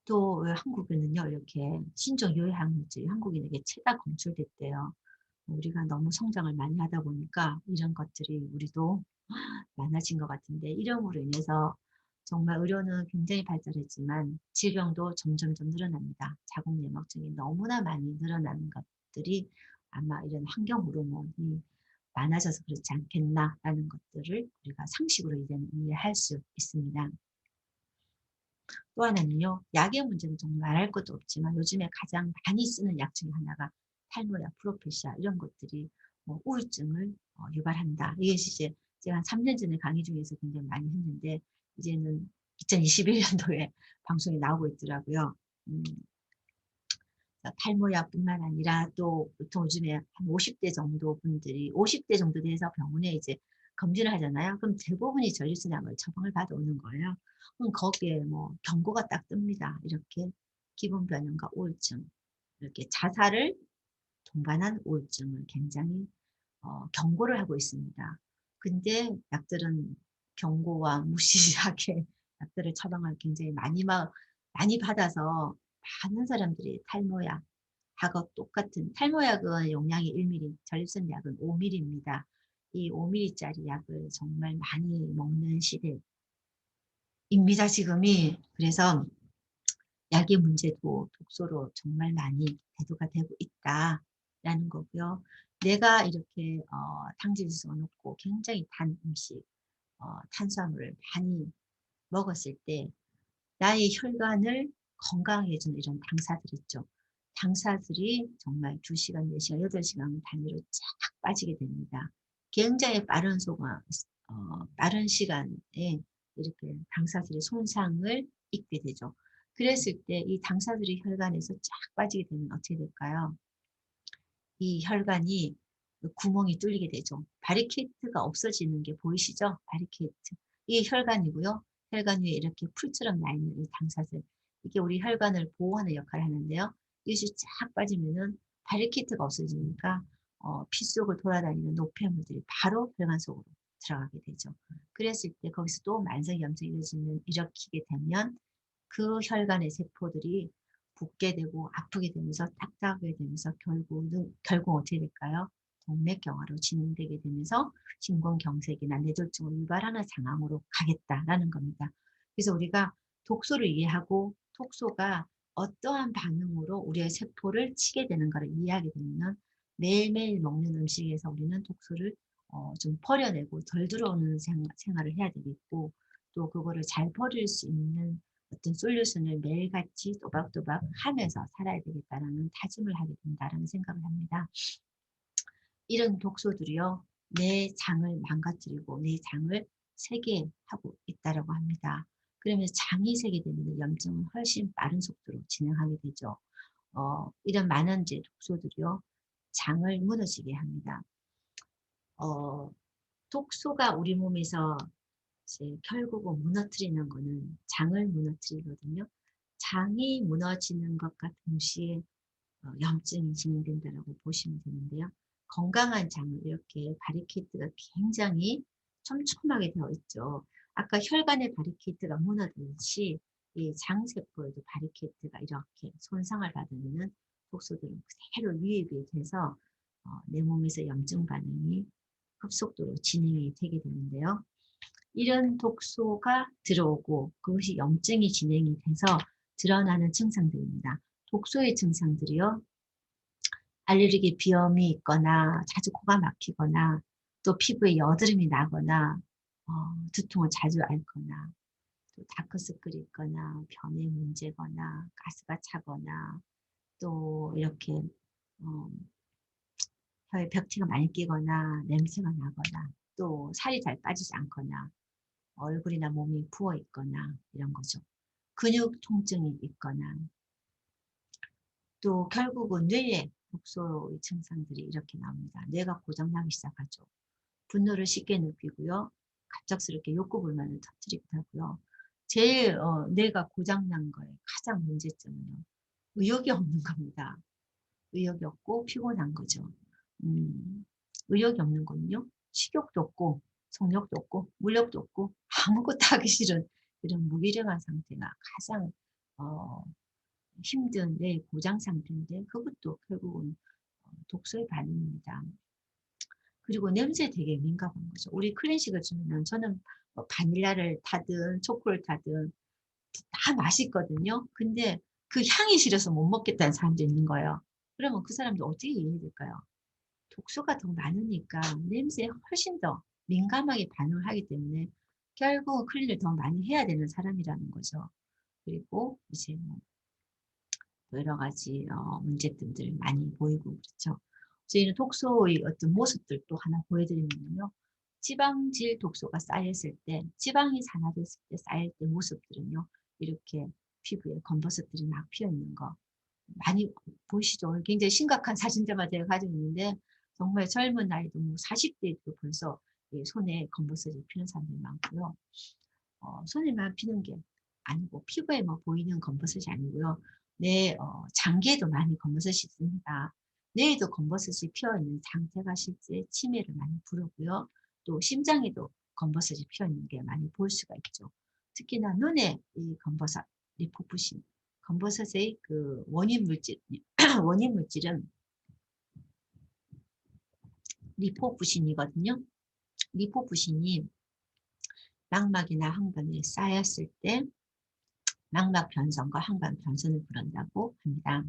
또 한국에는요, 이렇게 신종 요양물질이 한국인에게 최다 검출됐대요. 우리가 너무 성장을 많이 하다 보니까 이런 것들이 우리도 많아진 것 같은데, 이름으로 인해서 정말 의료는 굉장히 발달했지만 질병도 점점점 늘어납니다. 자궁 내막증이 너무나 많이 늘어나는 것들이 아마 이런 환경 호르몬이 많아져서 그렇지 않겠나라는 것들을 우리가 상식으로 이제는 이해할 수 있습니다. 또 하나는요, 약의 문제는 정말 말할 것도 없지만 요즘에 가장 많이 쓰는 약 중에 하나가 탈모약, 프로페시아 이런 것들이 우울증을 유발한다. 이게 이제 제가 한 3년 전에 강의 중에서 굉장히 많이 했는데 이제는 2021년도에 방송에 나오고 있더라고요. 탈모약뿐만 아니라 또 보통 요즘에 한 50대 정도 분들이 50대 정도 돼서 병원에 이제 검진을 하잖아요. 그럼 대부분이 전립선약을 처방을 받아오는 거예요. 그럼 거기에 뭐 경고가 딱 뜹니다. 이렇게 기분 변형과 우울증, 이렇게 자살을 동반한 우울증을 굉장히 경고를 하고 있습니다. 근데 약들은 경고와 무시하게 약들을 처방을 굉장히 많이 받아서 많은 사람들이 탈모약하고 똑같은 탈모약은 용량이 1ml, 전립선 약은 5ml입니다. 이 5ml짜리 약을 정말 많이 먹는 시대입니다, 지금이. 그래서 약의 문제도 독소로 정말 많이 대두가 되고 있다라는 거고요. 내가 이렇게 당질수가 높고 굉장히 단 음식, 탄수화물을 많이 먹었을 때 나의 혈관을 건강하게 해주는 이런 당사들 있죠. 당사들이 정말 2시간, 4시간, 8시간 단위로 쫙 빠지게 됩니다. 굉장히 빠른 시간에 이렇게 당사들의 손상을 입게 되죠. 그랬을 때 이 당사들이 혈관에서 쫙 빠지게 되면 어떻게 될까요? 이 혈관이 구멍이 뚫리게 되죠. 바리케이트가 없어지는 게 보이시죠? 바리케이트. 이게 혈관이고요. 혈관 위에 이렇게 풀처럼 나 있는 이 당사들. 이게 우리 혈관을 보호하는 역할을 하는데요. 이것이 쫙 빠지면은 바리케이트가 없어지니까 피 속을 돌아다니는 노폐물들이 바로 혈관 속으로 들어가게 되죠. 그랬을 때 거기서 또 만성염증이 일으키게 되면 그 혈관의 세포들이 붓게 되고 아프게 되면서 딱딱하게 되면서 결국 어떻게 될까요? 동맥경화로 진행되게 되면서 심근경색이나 뇌졸중을 유발하는 상황으로 가겠다라는 겁니다. 그래서 우리가 독소를 이해하고 독소가 어떠한 반응으로 우리의 세포를 치게 되는가를 이해하게 되면 매일매일 먹는 음식에서 우리는 독소를 좀 버려내고 덜 들어오는 생활을 해야 되겠고, 또 그거를 잘 버릴 수 있는 어떤 솔루션을 매일같이 또박또박 하면서 살아야 되겠다라는 다짐을 하게 된다라는 생각을 합니다. 이런 독소들이요, 내 장을 망가뜨리고 내 장을 세게 하고 있다라고 합니다. 그러면서 장이 세게 되면 염증은 훨씬 빠른 속도로 진행하게 되죠. 이런 많은 이제 독소들이요, 장을 무너지게 합니다. 어, 독소가 우리 몸에서 이제 결국은 무너뜨리는 거는 장을 무너뜨리거든요. 장이 무너지는 것과 동시에 염증이 진행된다고 보시면 되는데요. 건강한 장은 이렇게 바리케이트가 굉장히 촘촘하게 되어 있죠. 아까 혈관의 바리케이트가 무너지듯이 이 장세포에도 바리케이트가 이렇게 손상을 받으면 독소들은 그대로 유입이 돼서 내 몸에서 염증 반응이 급속도로 진행이 되게 되는데요. 이런 독소가 들어오고 그것이 염증이 진행이 돼서 드러나는 증상들입니다. 독소의 증상들이요, 알레르기 비염이 있거나 자주 코가 막히거나 또 피부에 여드름이 나거나 두통을 자주 앓거나 또 다크서클이 있거나 변의 문제거나 가스가 차거나 또 이렇게 어, 혀에 벽티가 많이 끼거나 냄새가 나거나 또 살이 잘 빠지지 않거나 얼굴이나 몸이 부어 있거나 이런 거죠. 근육 통증이 있거나 또 결국은 뇌에 독소의 증상들이 이렇게 나옵니다. 뇌가 고장나기 시작하죠. 분노를 쉽게 느끼고요. 갑작스럽게 욕구불만을 터뜨리기도 하고요. 제일 뇌가 고장난 거에 가장 문제점은요. 의욕이 없는 겁니다. 의욕이 없고 피곤한 거죠. 의욕이 없는 거는요. 식욕도 없고 성욕도 없고 물욕도 없고 아무것도 하기 싫은 이런 무기력한 상태가 가장 어, 힘든 뇌 고장 상태인데 그것도 결국은 독소의 반응입니다. 그리고 냄새에 되게 민감한 거죠. 우리 클래식을 주면은 저는 뭐 바닐라를 타든 초코를 타든 다 맛있거든요. 근데 그 향이 싫어서 못 먹겠다는 사람도 있는 거예요. 그러면 그 사람들 어떻게 이해해야 될까요? 독소가 더 많으니까 냄새에 훨씬 더 민감하게 반응을 하기 때문에 결국 클린을 더 많이 해야 되는 사람이라는 거죠. 그리고 이제 뭐 여러 가지 문제점들 많이 보이고 그렇죠. 저희는 독소의 어떤 모습들 또 하나 보여드리면요. 지방질 독소가 쌓였을 때, 지방이 산화됐을 때 쌓일 때 모습들은요. 이렇게 피부에 검버섯들이 막 피어 있는 거 많이 보이시죠? 굉장히 심각한 사진들만 제가 가지고 있는데 정말 젊은 나이도 뭐 40대도 벌써 손에 검버섯이 피는 사람들이 많고요. 손에만 피는 게 아니고 피부에 뭐 보이는 검버섯이 아니고요. 내 장기에도 많이 검버섯이 있습니다. 뇌에도 검버섯이 피어있는 상태가 실제 치매를 많이 부르고요. 또 심장에도 검버섯이 피어있는 게 많이 보일 수가 있죠. 특히나 눈에 이 검버섯, 리포푸신, 검버섯의 그 원인 물질, 원인 물질은 리포푸신이거든요. 리포푸신이 망막이나 항변에 쌓였을 때 망막 변성과 항반 변성을 부른다고 합니다.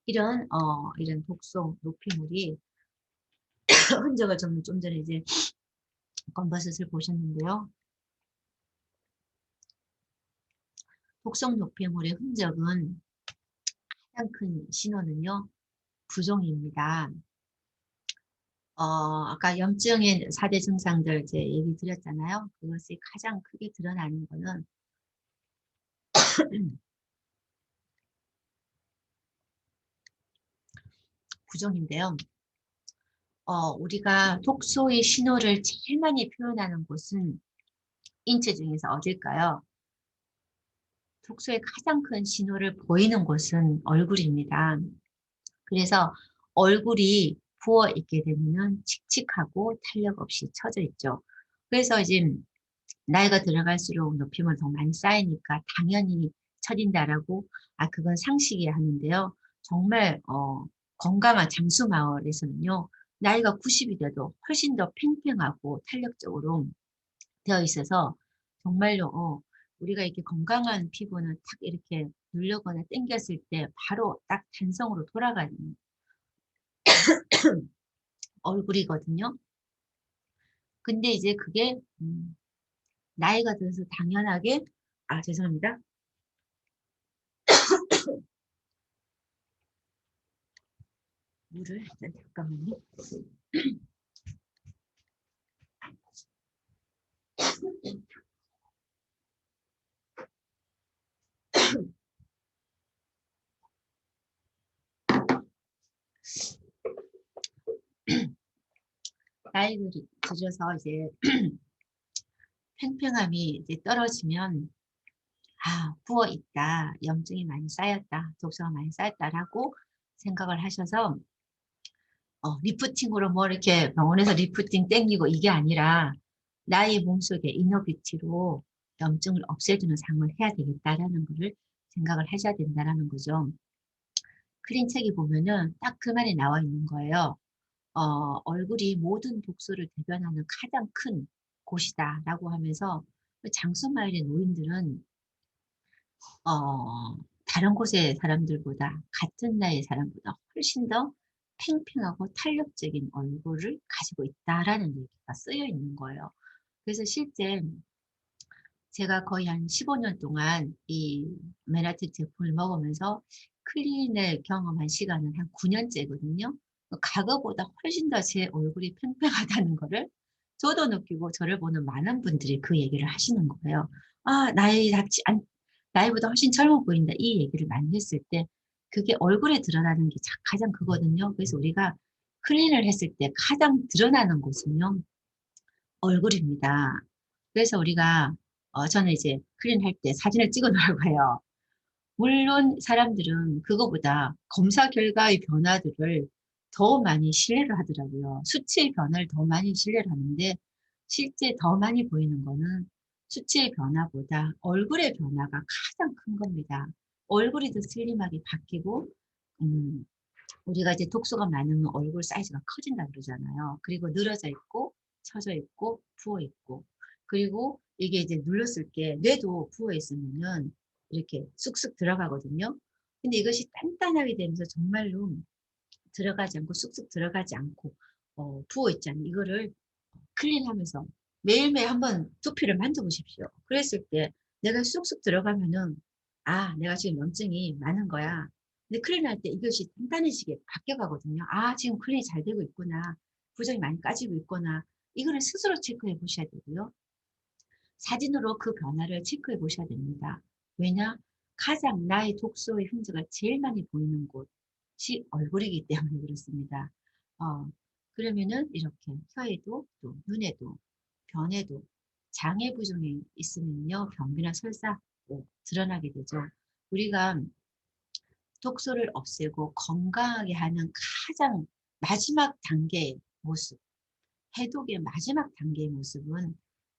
이런 독소 노폐물이 흔적을 좀 전에 이제 검버섯을 보셨는데요. 독성 노폐물의 흔적은 가장 큰 신호는요. 부종입니다. 아까 염증의 4대 증상들 이제 얘기 드렸잖아요. 그것이 가장 크게 드러나는 거는 부종인데요. 우리가 독소의 신호를 제일 많이 표현하는 곳은 인체 중에서 어딜까요? 독소의 가장 큰 신호를 보이는 곳은 얼굴입니다. 그래서 얼굴이 부어 있게 되면 칙칙하고 탄력 없이 처져 있죠. 그래서 이제 나이가 들어갈수록 노폐물 더 많이 쌓이니까 당연히 처진다라고 그건 상식이야 하는데요. 정말 건강한 장수마을에서는요. 나이가 90이 돼도 훨씬 더 팽팽하고 탄력적으로 되어 있어서 정말로 우리가 이렇게 건강한 피부는 탁 이렇게 누르거나 당겼을 때 바로 딱 탄성으로 돌아가는 얼굴이거든요. 근데 이제 그게 나이가 들어서 당연하게 죄송합니다. 물을 일단 잠깐만요. 나이를 들어서 이제 팽팽함이 이제 떨어지면 부어 있다, 염증이 많이 쌓였다, 독소가 많이 쌓였다라고 생각을 하셔서 리프팅으로 뭐 이렇게 병원에서 리프팅 땡기고 이게 아니라 나의 몸속에 이너뷰티로 염증을 없애주는 삶을 해야 되겠다라는 것을 생각을 하셔야 된다라는 거죠. 클린 책에 보면은 딱 그 말이 나와 있는 거예요. 얼굴이 모든 독소를 대변하는 가장 큰 곳이다라고 하면서 장수마을의 노인들은 다른 곳의 사람들보다 같은 나이의 사람보다 훨씬 더 팽팽하고 탄력적인 얼굴을 가지고 있다라는 얘기가 쓰여 있는 거예요. 그래서 실제 제가 거의 한 15년 동안 이 메라텍 제품을 먹으면서 클린을 경험한 시간은 한 9년째거든요. 과거보다 훨씬 더 제 얼굴이 팽팽하다는 거를 저도 느끼고 저를 보는 많은 분들이 그 얘기를 하시는 거예요. 나이보다 훨씬 젊어 보인다. 이 얘기를 많이 했을 때 그게 얼굴에 드러나는 게 가장 크거든요. 그래서 우리가 클린을 했을 때 가장 드러나는 곳은요, 얼굴입니다. 그래서 우리가 저는 이제 클린할 때 사진을 찍어 놓으라고 해요. 물론 사람들은 그거보다 검사 결과의 변화들을 더 많이 신뢰를 하더라고요. 수치의 변화를 더 많이 신뢰를 하는데 실제 더 많이 보이는 거는 수치의 변화보다 얼굴의 변화가 가장 큰 겁니다. 얼굴이 더 슬림하게 바뀌고 음 우리가 이제 독소가 많으면 얼굴 사이즈가 커진다 그러잖아요. 그리고 늘어져 있고 처져 있고 부어 있고 그리고 이게 이제 눌렀을 때 뇌도 부어 있으면은 이렇게 쑥쑥 들어가거든요. 근데 이것이 단단하게 되면서 정말로 들어가지 않고 쑥쑥 들어가지 않고 부어 있잖아요. 이거를 클린하면서 매일매일 한번 두피를 만져보십시오. 그랬을 때 내가 쑥쑥 들어가면은 '아 내가 지금 염증이 많은 거야.' 근데 클린할 때 이것이 단단해지게 바뀌어가거든요. '아 지금 클린이 잘 되고 있구나. 부종이 많이 까지고 있구나.' 이거를 스스로 체크해 보셔야 되고요. 사진으로 그 변화를 체크해 보셔야 됩니다. 왜냐? 가장 나의 독소의 흔적을 제일 많이 보이는 곳이 얼굴이기 때문에 그렇습니다. 어, 그러면은 이렇게 혀에도 또 눈에도 변에도 장애 부종이 있으면요. 변비나 설사 꼭 드러나게 되죠. 우리가 독소를 없애고 건강하게 하는 가장 마지막 단계의 모습, 해독의 마지막 단계의 모습은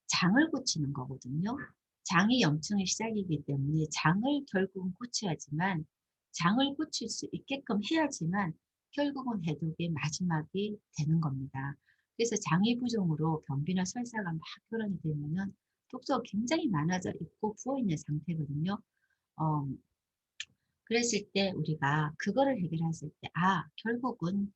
장을 고치는 거거든요. 장이 염증의 시작이기 때문에 장을 결국은 고쳐야지만 장을 고칠 수 있게끔 해야지만 결국은 해독의 마지막이 되는 겁니다. 그래서 장의 부종으로 변비나 설사가 막 결혼이 되면은 독소가 굉장히 많아져 있고 부어 있는 상태거든요. 어, 그랬을 때 우리가 그거를 해결했을 때 결국은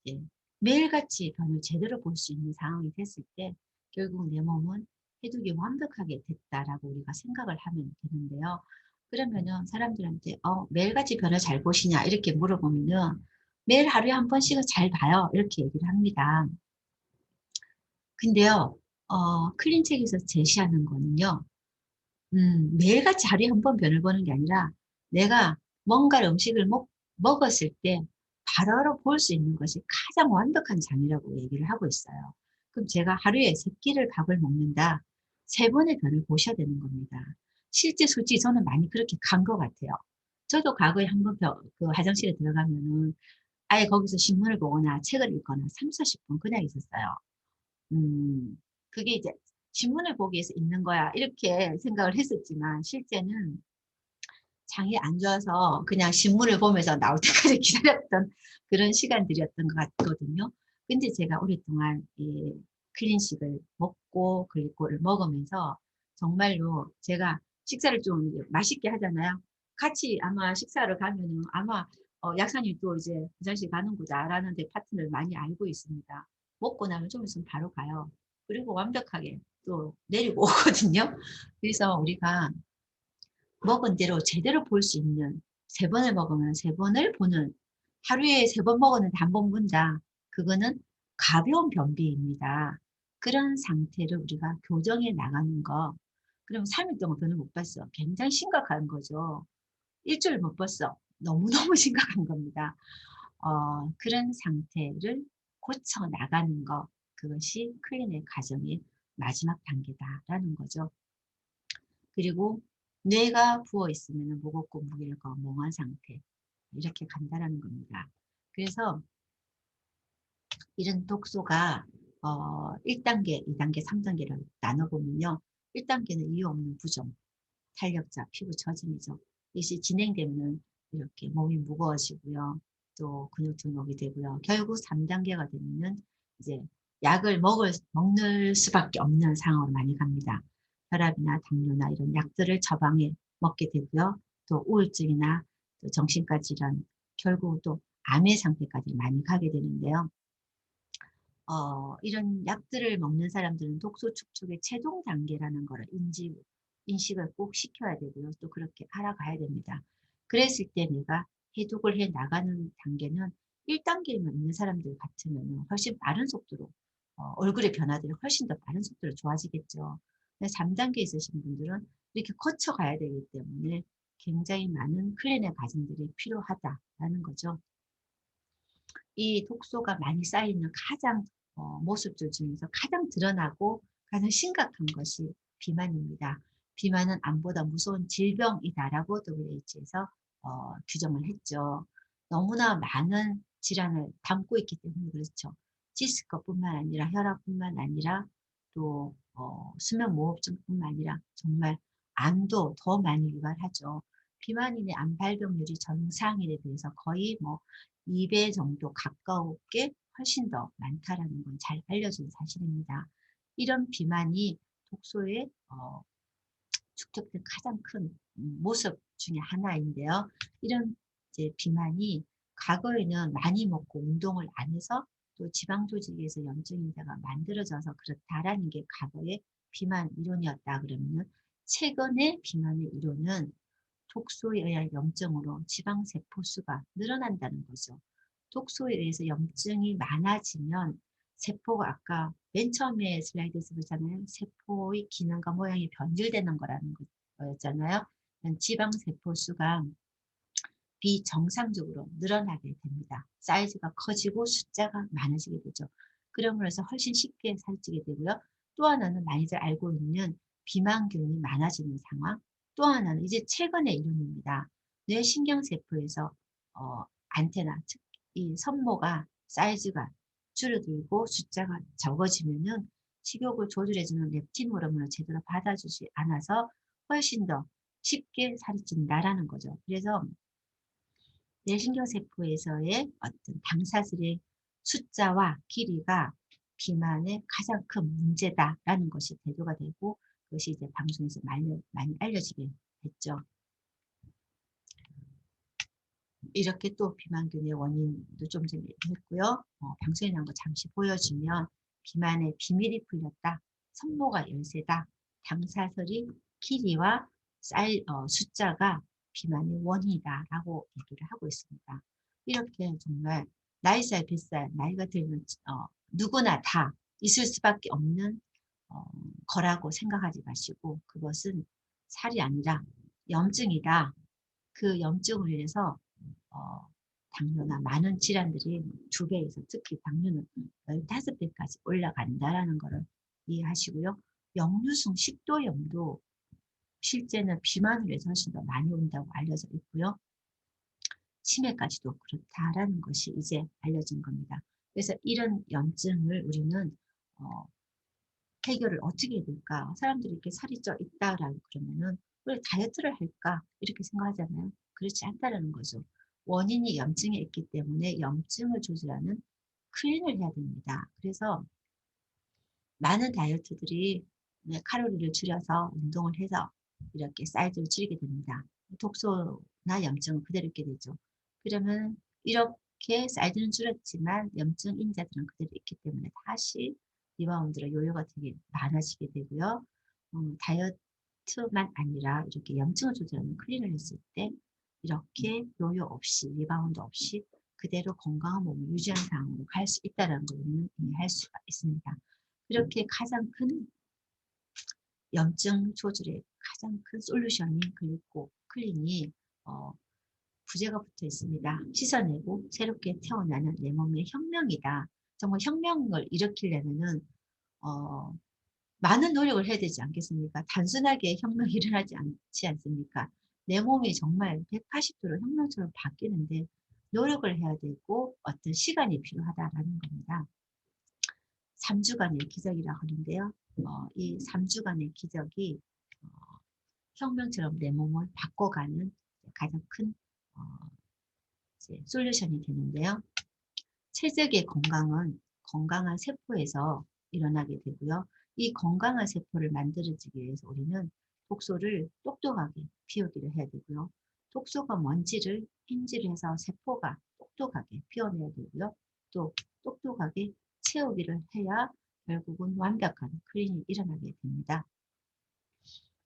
이제 매일같이 변을 제대로 볼 수 있는 상황이 됐을 때 결국 내 몸은 해독이 완벽하게 됐다라고 우리가 생각을 하면 되는데요. 그러면은 사람들한테 매일같이 변을 잘 보시냐 이렇게 물어보면은 매일 하루에 한 번씩은 잘 봐요. 이렇게 얘기를 합니다. 근데요, 클린책에서 제시하는 거는요. 매일같이 하루에 한 번 변을 보는 게 아니라 내가 뭔가를 음식을 먹었을 때 바로바로 볼 수 있는 것이 가장 완벽한 장이라고 얘기를 하고 있어요. 그럼 제가 하루에 3끼를 밥을 먹는다. 3번의 변을 보셔야 되는 겁니다. 실제 솔직히 저는 많이 그렇게 간 것 같아요. 저도 과거에 한번 그 화장실에 들어가면은 아예 거기서 신문을 보거나 책을 읽거나 30-40분 그냥 있었어요. 음. 그게 이제 '신문을 보기 위해서 읽는 거야.' 이렇게 생각을 했었지만 실제는 장이 안 좋아서 그냥 신문을 보면서 나올 때까지 기다렸던 그런 시간들이었던 것 같거든요. 근데 제가 오랫동안 이 클린식을 먹고 그리고를 먹으면서 정말로 제가 식사를 좀 이제 맛있게 하잖아요. 같이 아마 식사를 가면은 아마 '약사님 또 이제 화장실 가는구나.'라는 데 파트너를 많이 알고 있습니다. 먹고 나면 좀 있으면 바로 가요. 그리고 완벽하게 또 내리고 오거든요. 그래서 우리가 먹은 대로 제대로 볼 수 있는 3번을 먹으면 3번을 보는 하루에 3번 먹었는데 1번 본다. 그거는 가벼운 변비입니다. 그런 상태를 우리가 교정해 나가는 거. 그럼 3일 동안 변을 못 봤어. 굉장히 심각한 거죠. 1주일 못 봤어. 너무너무 심각한 겁니다. 그런 상태를 고쳐 나가는 거. 그것이 클린의 과정의 마지막 단계다라는 거죠. 그리고 뇌가 부어 있으면 무겁고 무기력하고 멍한 상태 이렇게 간다라는 겁니다. 그래서 이런 독소가 1단계, 2단계, 3단계를 나눠보면요. 1단계는 이유 없는 부종, 탄력자, 피부 처짐이죠. 이것이 진행되면 이렇게 몸이 무거워지고요. 또 근육통 오게 되고요. 결국 3단계가 되면은 이제 약을 먹는 수밖에 없는 상황으로 많이 갑니다. 혈압이나 당뇨나 이런 약들을 처방해 먹게 되고요. 또 우울증이나 또 정신과 질환, 결국 또 암의 상태까지 많이 가게 되는데요. 이런 약들을 먹는 사람들은 독소 축적의 최종 단계라는 거를 인식을 꼭 시켜야 되고요. 또 그렇게 알아가야 됩니다. 그랬을 때 내가 해독을 해 나가는 단계는 1단계면 있는 사람들 같으면 훨씬 빠른 속도로 얼굴의 변화들이 훨씬 더 빠른 속도로 좋아지겠죠. 근데 3단계에 있으신 분들은 이렇게 거쳐가야 되기 때문에 굉장히 많은 클린의 과정들이 필요하다라는 거죠. 이 독소가 많이 쌓이는 가장 모습들 중에서 가장 드러나고 가장 심각한 것이 비만입니다. 비만은 암보다 무서운 질병이다라고 WHO에서 규정을 했죠. 너무나 많은 질환을 담고 있기 때문에 그렇죠. 디스크뿐만 아니라 혈압뿐만 아니라 또 수면무호흡증뿐만 아니라 정말 암도 더 많이 유발하죠. 비만인의 암 발병률이 정상인에 비해서 거의 뭐 2배 정도 가까우게 훨씬 더 많다라는 건 잘 알려진 사실입니다. 이런 비만이 독소의 축적된 가장 큰 모습 중에 하나인데요. 이런 이제 비만이 과거에는 많이 먹고 운동을 안 해서 또 지방 조직에서 염증 인자가 만들어져서 그렇다라는 게 과거의 비만 이론이었다 그러면 최근의 비만의 이론은 독소에 의한 염증으로 지방세포 수가 늘어난다는 거죠. 독소에 의해서 염증이 많아지면 세포가 아까 맨 처음에 슬라이드에서 보잖아요. 세포의 기능과 모양이 변질되는 거라는 거였잖아요. 지방세포 수가 비정상적으로 늘어나게 됩니다. 사이즈가 커지고 숫자가 많아지게 되죠. 그러면서 훨씬 쉽게 살찌게 되고요. 또 하나는 많이들 알고 있는 비만균이 많아지는 상황. 또 하나는 이제 최근의 이론입니다. 뇌신경세포에서 안테나, 즉 이 선모가 사이즈가 줄어들고 숫자가 적어지면은 식욕을 조절해주는 렙틴 호르몬을 제대로 받아주지 않아서 훨씬 더 쉽게 살이 찐다라는 거죠. 그래서 뇌신경세포에서의 어떤 당사슬의 숫자와 길이가 비만의 가장 큰 문제다라는 것이 대두가 되고 그것이 이제 방송에서 많이 알려지게 됐죠. 이렇게 또 비만균의 원인도 좀 전에 얘기했고요. 방송에 나온 거 잠시 보여주면 비만의 비밀이 풀렸다. 성모가 열세다. 당사슬의 길이와 숫자가 비만의 원인이다라고 얘기를 하고 있습니다. 이렇게 정말 나이살 뱃살 나이가 들면 누구나 다 있을 수밖에 없는 거라고 생각하지 마시고 그것은 살이 아니라 염증이다. 그 염증을 인해서 어, 당뇨나 많은 질환들이 2배에서 특히 당뇨는 15배까지 올라간다라는 것을 이해하시고요. 역류성 식도염도 실제는 비만으로 해서 훨씬 더 많이 온다고 알려져 있고요. 치매까지도 그렇다라는 것이 이제 알려진 겁니다. 그래서 이런 염증을 우리는 해결을 어떻게 해야 될까? 사람들이 이렇게 살이 쪄 있다라고 그러면은 왜 다이어트를 할까? 이렇게 생각하잖아요. 그렇지 않다라는 거죠. 원인이 염증에 있기 때문에 염증을 조절하는 클린을 해야 됩니다. 그래서 많은 다이어트들이 칼로리를 줄여서 운동을 해서 이렇게 사이즈를 줄이게 됩니다. 독소나 염증은 그대로 있게 되죠. 그러면 이렇게 사이즈는 줄었지만 염증 인자들은 그대로 있기 때문에 다시 리바운드로 요요가 되게 많아지게 되고요. 다이어트만 아니라 이렇게 염증을 조절하는 클린을 했을 때 이렇게 요요 없이 리바운드 없이 그대로 건강한 몸을 유지하는 상황으로 갈 수 있다는 걸 우리는 이해할 수가 있습니다. 이렇게 가장 큰 염증 조절의 가장 큰 솔루션이 그리고 클린이 부제가 붙어 있습니다. 씻어내고 새롭게 태어나는 내 몸의 혁명이다. 정말 혁명을 일으키려면은 많은 노력을 해야 되지 않겠습니까? 단순하게 혁명이 일어나지 않지 않습니까? 내 몸이 정말 180도로 혁명처럼 바뀌는데 노력을 해야 되고 어떤 시간이 필요하다라는 겁니다. 3주간의 기적이라고 하는데요. 이 3주간의 기적이 어, 혁명처럼 내 몸을 바꿔가는 가장 큰 어, 솔루션이 되는데요. 체적의 건강은 건강한 세포에서 일어나게 되고요. 이 건강한 세포를 만들어지기 위해서 우리는 독소를 똑똑하게 피우기를 해야 되고요. 독소가 뭔지를 인지를 해서 세포가 똑똑하게 피워내야 되고요. 또 똑똑하게 채우기를 해야 결국은 완벽한 클린이 일어나게 됩니다.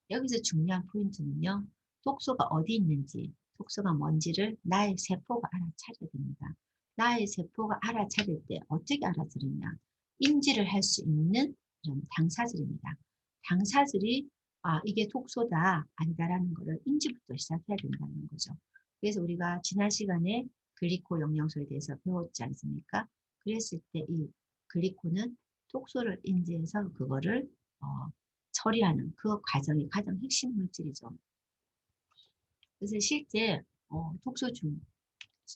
여기서 중요한 포인트는요. 독소가 어디 있는지, 독소가 뭔지를 나의 세포가 알아차려야 됩니다. 나의 세포가 알아차릴 때 어떻게 알아차리냐. 인지를 할 수 있는 이런 당사질입니다. 당사질이 이게 독소다 아니다라는 것을 인지부터 시작해야 된다는 거죠. 그래서 우리가 지난 시간에 글리코 영양소에 대해서 배웠지 않습니까? 그랬을 때 이 글리코는 독소를 인지해서 그거를 처리하는 그 과정이 가장 핵심 물질이죠. 그래서 실제 독소 중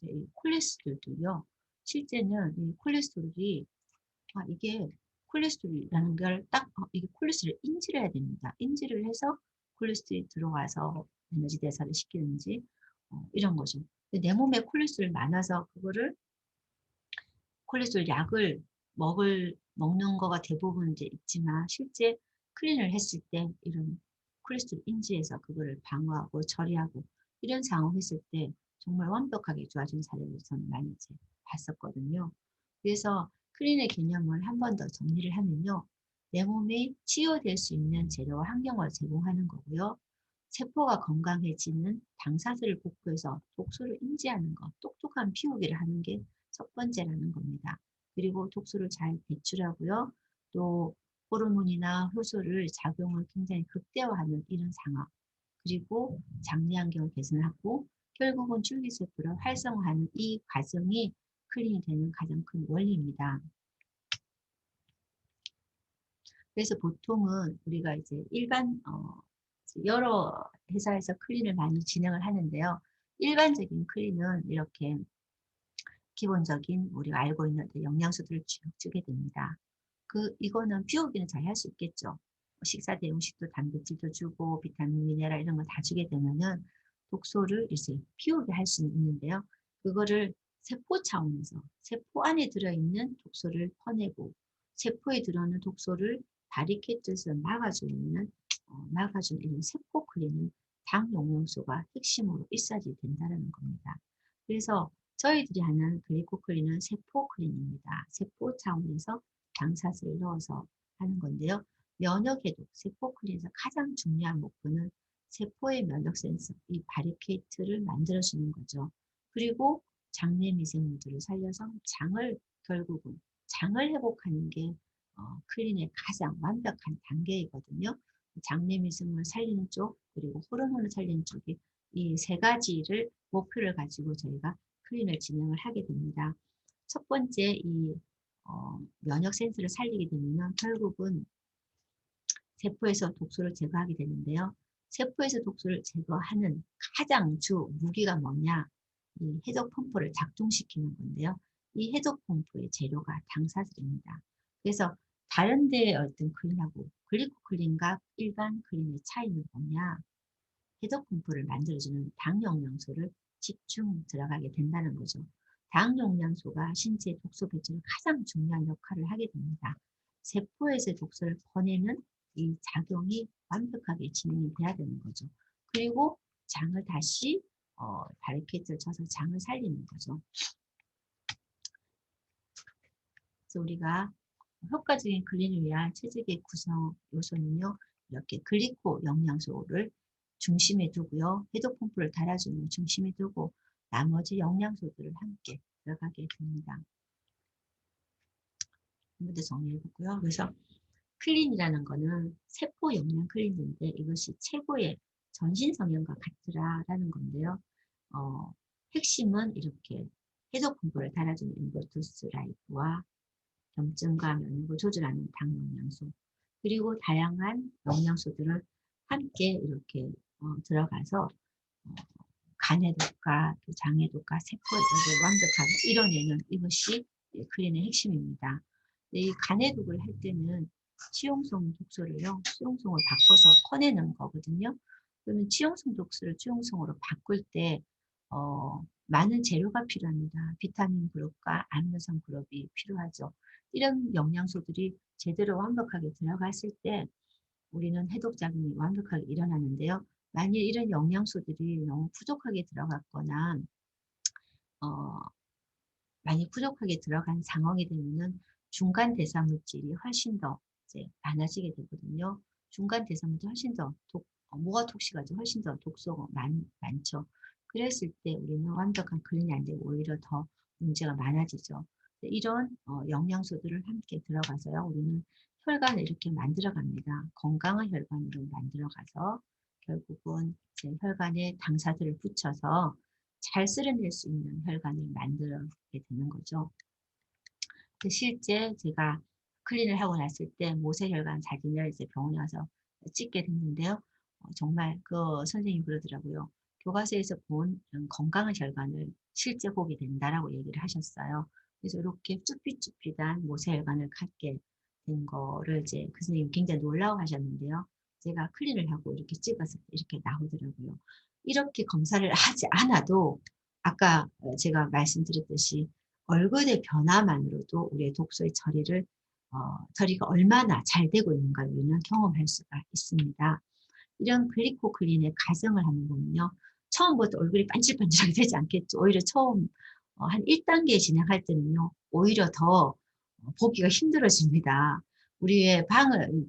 이 콜레스테롤도요. 실제는 이 콜레스테롤이 이게 콜레스테롤이라는 걸 딱 이게 콜레스테롤 인지를 해야 됩니다. 인지를 해서 콜레스테롤이 들어와서 에너지 대사를 시키는지 이런 거죠. 근데 내 몸에 콜레스테롤이 많아서 그거를 콜레스테롤 약을 먹는 거가 대부분 이제 있지만 실제 클린을 했을 때 이런 콜레스테롤 인지해서 그거를 방어하고 처리하고 이런 상황을 했을 때 정말 완벽하게 좋아진 사례를 저는 많이 이제 봤었거든요. 그래서 클린의 개념을 한 번 더 정리를 하면요. 내 몸에 치유될 수 있는 재료와 환경을 제공하는 거고요. 세포가 건강해지는 당사자를 복구해서 독소를 인지하는 것, 똑똑한 피우기를 하는 게 첫 번째라는 겁니다. 그리고 독소를 잘 배출하고요. 또 호르몬이나 효소를 작용을 굉장히 극대화하는 이런 상황. 그리고 장내 환경을 개선하고 결국은 줄기세포를 활성화하는 이 과정이 클린이 되는 가장 큰 원리입니다. 그래서 보통은 우리가 이제 일반 여러 회사에서 클린을 많이 진행을 하는데요. 일반적인 클린은 이렇게 기본적인 우리가 알고 있는 영양소들을 쭉 주게 됩니다. 이거는 비우기는 잘 할 수 있겠죠. 식사 대 음식도 단백질도 주고 비타민, 미네랄 이런 거 다 주게 되면은 독소를 이제 비우게 할 수는 있는데요. 그거를 세포 차원에서 세포 안에 들어있는 독소를 퍼내고 세포에 들어있는 독소를 바리케이트에서 막아주는 이런 세포 클린은 당 영양소가 핵심으로 있어야지 된다는 겁니다. 그래서 저희들이 하는 글리코클린은 세포 클린입니다. 세포 차원에서 당사자를 넣어서 하는 건데요. 면역 해독, 세포 클린에서 가장 중요한 목표는 세포의 면역 센서, 이 바리케이트를 만들어주는 거죠. 그리고 장내 미생물들을 살려서 결국은 장을 회복하는 게 클린의 가장 완벽한 단계이거든요. 장내 미생물을 살리는 쪽, 그리고 호르몬을 살리는 쪽이 이 세 가지를 목표를 가지고 저희가 클린을 진행을 하게 됩니다. 첫 번째 면역 센서를 살리게 되면 결국은 세포에서 독소를 제거하게 되는데요. 세포에서 독소를 제거하는 가장 주 무기가 뭐냐? 이 해독 펌프를 작동시키는 건데요. 이 해독 펌프의 재료가 당사질입니다. 그래서 다른 데의 어떤 클린하고 글리코클린과 일반 클린의 차이는 뭐냐? 해독 펌프를 만들어주는 당 영양소를 집중 들어가게 된다는 거죠. 당 영양소가 신체 독소 배출에 가장 중요한 역할을 하게 됩니다. 세포에서 독소를 보내는 이 작용이 완벽하게 진행이 돼야 되는 거죠. 그리고 장을 다시 바리케이트를 쳐서 장을 살리는 거죠. 그래서 우리가 효과적인 클린을 위한 체질의 구성 요소는요. 이렇게 글리코 영양소를 중심에 두고요. 해독 펌프를 달아주는 중심에 두고 나머지 영양소들을 함께 들어가게 됩니다. 한 번 더 정리해 보고요. 그래서 클린이라는 거는 세포 영양 클린인데 이것이 최고의 전신 성형과 같으라라는 건데요. 핵심은 이렇게 해독 펌프를 달아주는 인버투스 라이프와 염증과 면역을 조절하는 당 영양소 그리고 다양한 영양소들을 함께 이렇게 들어가서 간해독과 장해독과 세포를 완벽하게 이뤄내는 이것이 클린의 핵심입니다. 이 간해독을 할 때는 치용성 독소를요, 수용성으로 바꿔서 퍼내는 거거든요. 그러면 치용성 독소를 수용성으로 바꿀 때 많은 재료가 필요합니다. 비타민 그룹과 아미노산 그룹이 필요하죠. 이런 영양소들이 제대로 완벽하게 들어갔을 때 우리는 해독작용이 완벽하게 일어나는데요. 만일 이런 영양소들이 너무 부족하게 들어갔거나 어, 많이 부족하게 들어간 상황이 되면은 중간 대사 물질이 훨씬 더 이제 많아지게 되거든요. 중간 대사 물질이 훨씬 더 뭐가 톡식하죠? 훨씬 더 독소가 많죠. 그랬을 때 우리는 완벽한 클린이 안 되고 오히려 더 문제가 많아지죠. 이런 영양소들을 함께 들어가서요. 우리는 혈관을 이렇게 만들어 갑니다. 건강한 혈관으로 만들어 가서 결국은 혈관에 당사들을 붙여서 잘 쓸어낼 수 있는 혈관을 만들게 되는 거죠. 실제 제가 클린을 하고 났을 때 모세혈관 사진을 이제 병원에 와서 찍게 됐는데요. 정말 그 선생님이 그러더라고요. 교과서에서 본 건강한 혈관을 실제 보게 된다라고 얘기를 하셨어요. 그래서 이렇게 쭈삣쭈삣한 모세혈관을 갖게 된 거를 이제 그 선생님이 굉장히 놀라워하셨는데요. 제가 클린을 하고 이렇게 찍었을 때 이렇게 나오더라고요. 이렇게 검사를 하지 않아도 아까 제가 말씀드렸듯이 얼굴의 변화만으로도 우리의 독소의 처리가 얼마나 잘 되고 있는가를 우리는 경험할 수가 있습니다. 이런 글리코클린의 과정을 한번 보면요. 처음부터 얼굴이 반질반질하게 되지 않겠죠. 오히려 처음 한 1단계 진행할 때는요. 오히려 더 보기가 힘들어집니다. 우리의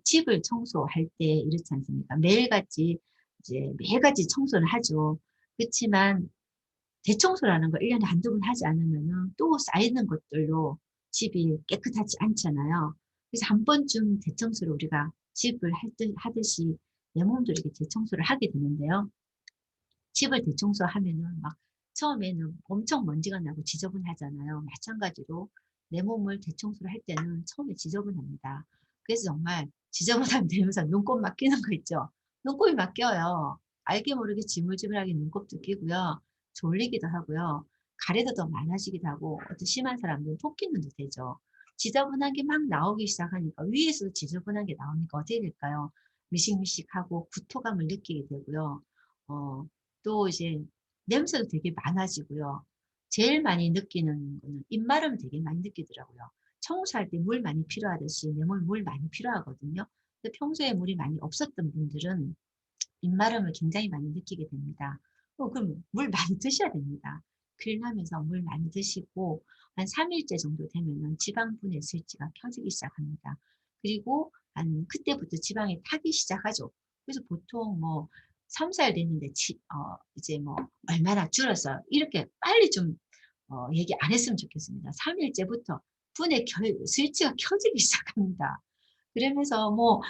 집을 청소할 때 이렇지 않습니까? 매일같이 청소를 하죠. 그렇지만 대청소라는 걸 1년에 한두 번 하지 않으면은 또 쌓이는 것들로 집이 깨끗하지 않잖아요. 그래서 한 번쯤 대청소를 우리가 집을 하듯이 내 몸도 이렇게 대청소를 하게 되는데요. 집을 대청소하면은 막 처음에는 엄청 먼지가 나고 지저분하잖아요. 마찬가지로 내 몸을 대청소를 할 때는 처음에 지저분합니다. 그래서 정말 지저분함 되면서 눈곱 막 끼는 거 있죠. 눈곱이 막 껴요. 알게 모르게 지물지물하게 눈곱도 끼고요. 졸리기도 하고요. 가래도 더 많아지기도 하고 어떤 심한 사람들은 토끼눈도 되죠. 지저분한 게 막 나오기 시작하니까 위에서 지저분한 게 나오니까 어떻게 될까요? 미식미식하고 구토감을 느끼게 되고요. 어, 또 이제 냄새도 되게 많아지고요. 제일 많이 느끼는 거는 입마름 되게 많이 느끼더라고요. 청소할 때 물 많이 필요하듯이 내 몸에 물 많이 필요하거든요. 근데 평소에 물이 많이 없었던 분들은 입마름을 굉장히 많이 느끼게 됩니다. 그럼 물 많이 드셔야 됩니다. 클린하면서 물 많이 드시고 한 3일째 정도 되면은 지방분해 스위치가 켜지기 시작합니다. 그리고 한 그때부터 지방이 타기 시작하죠. 그래서 보통 뭐 3-4일 됐는데 이제 뭐 얼마나 줄었어요. 이렇게 빨리 좀 얘기 안 했으면 좋겠습니다. 3일째부터 스위치가 켜지기 시작합니다. 그러면서 뭐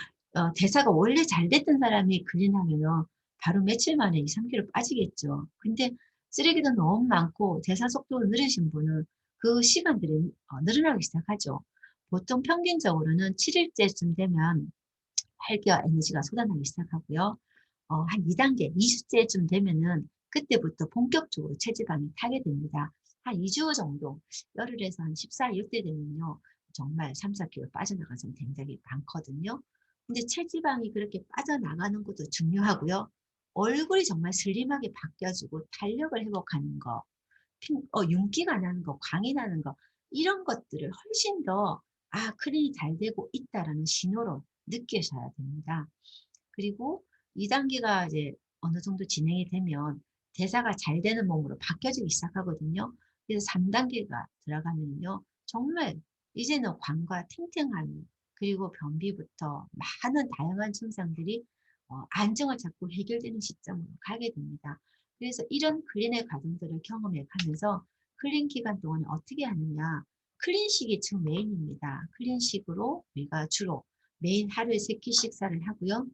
대사가 원래 잘 됐던 사람이 클린하면은 바로 며칠 만에 2-3kg 빠지겠죠. 근데 쓰레기도 너무 많고 대사 속도가 느리신 분은 그 시간들이 늘어나기 시작하죠. 보통 평균적으로는 7일째쯤 되면 활기와 에너지가 솟아나기 시작하고요. 한 2단계, 2주째쯤 되면은 그때부터 본격적으로 체지방이 타게 됩니다. 한 2주 정도, 열흘에서 한 14일 이때 되면요. 정말 3-4kg 빠져나간 사람 굉장히 많거든요. 근데 체지방이 그렇게 빠져나가는 것도 중요하고요. 얼굴이 정말 슬림하게 바뀌어지고 탄력을 회복하는 거, 윤기가 나는 거, 광이 나는 거, 이런 것들을 훨씬 더, 클린이 잘 되고 있다라는 신호로 느끼셔야 됩니다. 그리고 2단계가 이제 어느 정도 진행이 되면 대사가 잘 되는 몸으로 바뀌어지기 시작하거든요. 그래서 3단계가 들어가면요. 정말 이제는 관과 탱탱함, 그리고 변비부터 많은 다양한 증상들이 안정을 잡고 해결되는 시점으로 가게 됩니다. 그래서 이런 클린의 과정들을 경험해 가면서 클린 기간 동안에 어떻게 하느냐. 클린식이 지금 메인입니다. 클린식으로 우리가 주로 매일 하루에 3끼 식사를 하고요.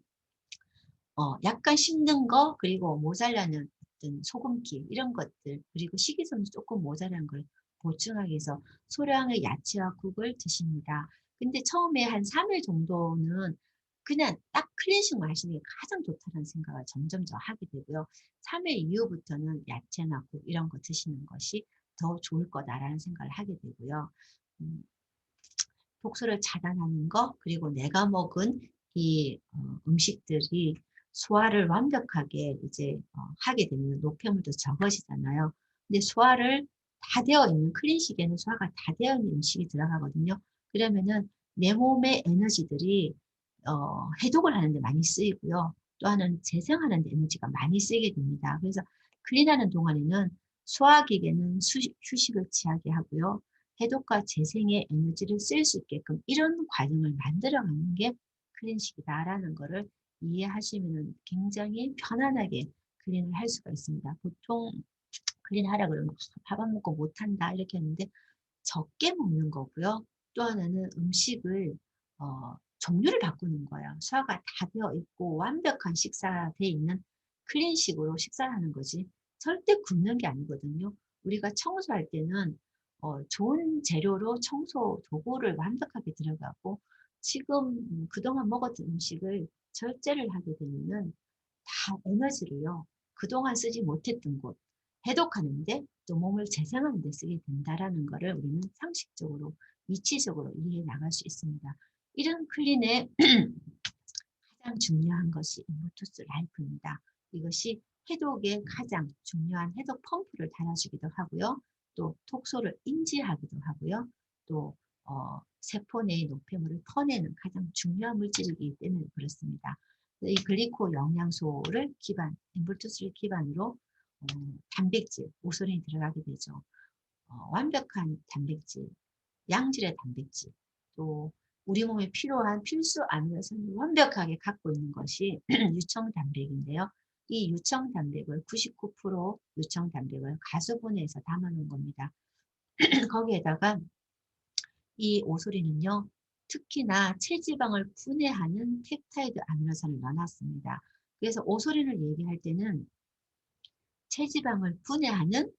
약간 씹는 거, 그리고 모자라는 어떤 소금기, 이런 것들, 그리고 식이섬유 조금 모자란 걸 보충하기 위해서 소량의 야채와 국을 드십니다. 근데 처음에 한 3일 정도는 그냥 딱 클렌싱만 하시는 게 가장 좋다는 생각을 점점 더 하게 되고요. 3일 이후부터는 야채나 국 이런 거 드시는 것이 더 좋을 거다라는 생각을 하게 되고요. 음, 독소를 차단하는 거, 그리고 내가 먹은 이 음식들이 소화를 완벽하게 이제 하게 되면 노폐물도 적어지잖아요. 근데 소화를 다 되어 있는 클린식에는 소화가 다 되어 있는 음식이 들어가거든요. 그러면은 내 몸의 에너지들이 해독을 하는 데 많이 쓰이고요. 또 하나는 재생하는 데 에너지가 많이 쓰이게 됩니다. 그래서 클린하는 동안에는 소화기계는 휴식을 취하게 하고요. 해독과 재생의 에너지를 쓸 수 있게끔 이런 과정을 만들어가는 게 클린식이다라는 거를 이해하시면 굉장히 편안하게 클린을 할 수가 있습니다. 보통 클린하라 그러면 밥 안 먹고 못한다 이렇게 하는데 적게 먹는 거고요. 또 하나는 음식을 종류를 바꾸는 거예요. 소화가 다 되어 있고 완벽한 식사되어 있는 클린식으로 식사를 하는 거지. 절대 굽는 게 아니거든요. 우리가 청소할 때는 좋은 재료로 청소 도구를 완벽하게 들어가고 지금 그동안 먹었던 음식을 절제를 하게 되면은 다 에너지를요. 그동안 쓰지 못했던 곳 해독하는데 또 몸을 재생하는 데 쓰게 된다라는 거를 우리는 상식적으로 이치적으로 이해해 나갈 수 있습니다. 이런 클린의 가장 중요한 것이 인모투스 라이프입니다. 이것이 해독에 가장 중요한 해독 펌프를 달아주기도 하고요. 또 독소를 인지하기도 하고요. 또 세포 내의 노폐물을 퍼내는 가장 중요한 물질이기 때문에 그렇습니다. 이 글리코 영양소를 인볼투스를 기반으로 단백질, 오솔린이 들어가게 되죠. 완벽한 단백질, 양질의 단백질, 또 우리 몸에 필요한 필수 아미노산을 완벽하게 갖고 있는 것이 유청 단백인데요. 이 유청 단백을 99% 유청 단백을 가수분해해서 담아놓은 겁니다. 거기에다가 이 오소리는요, 특히나 체지방을 분해하는 펩타이드 아미노산을 넣어놨습니다. 그래서 오소린을 얘기할 때는 체지방을 분해하는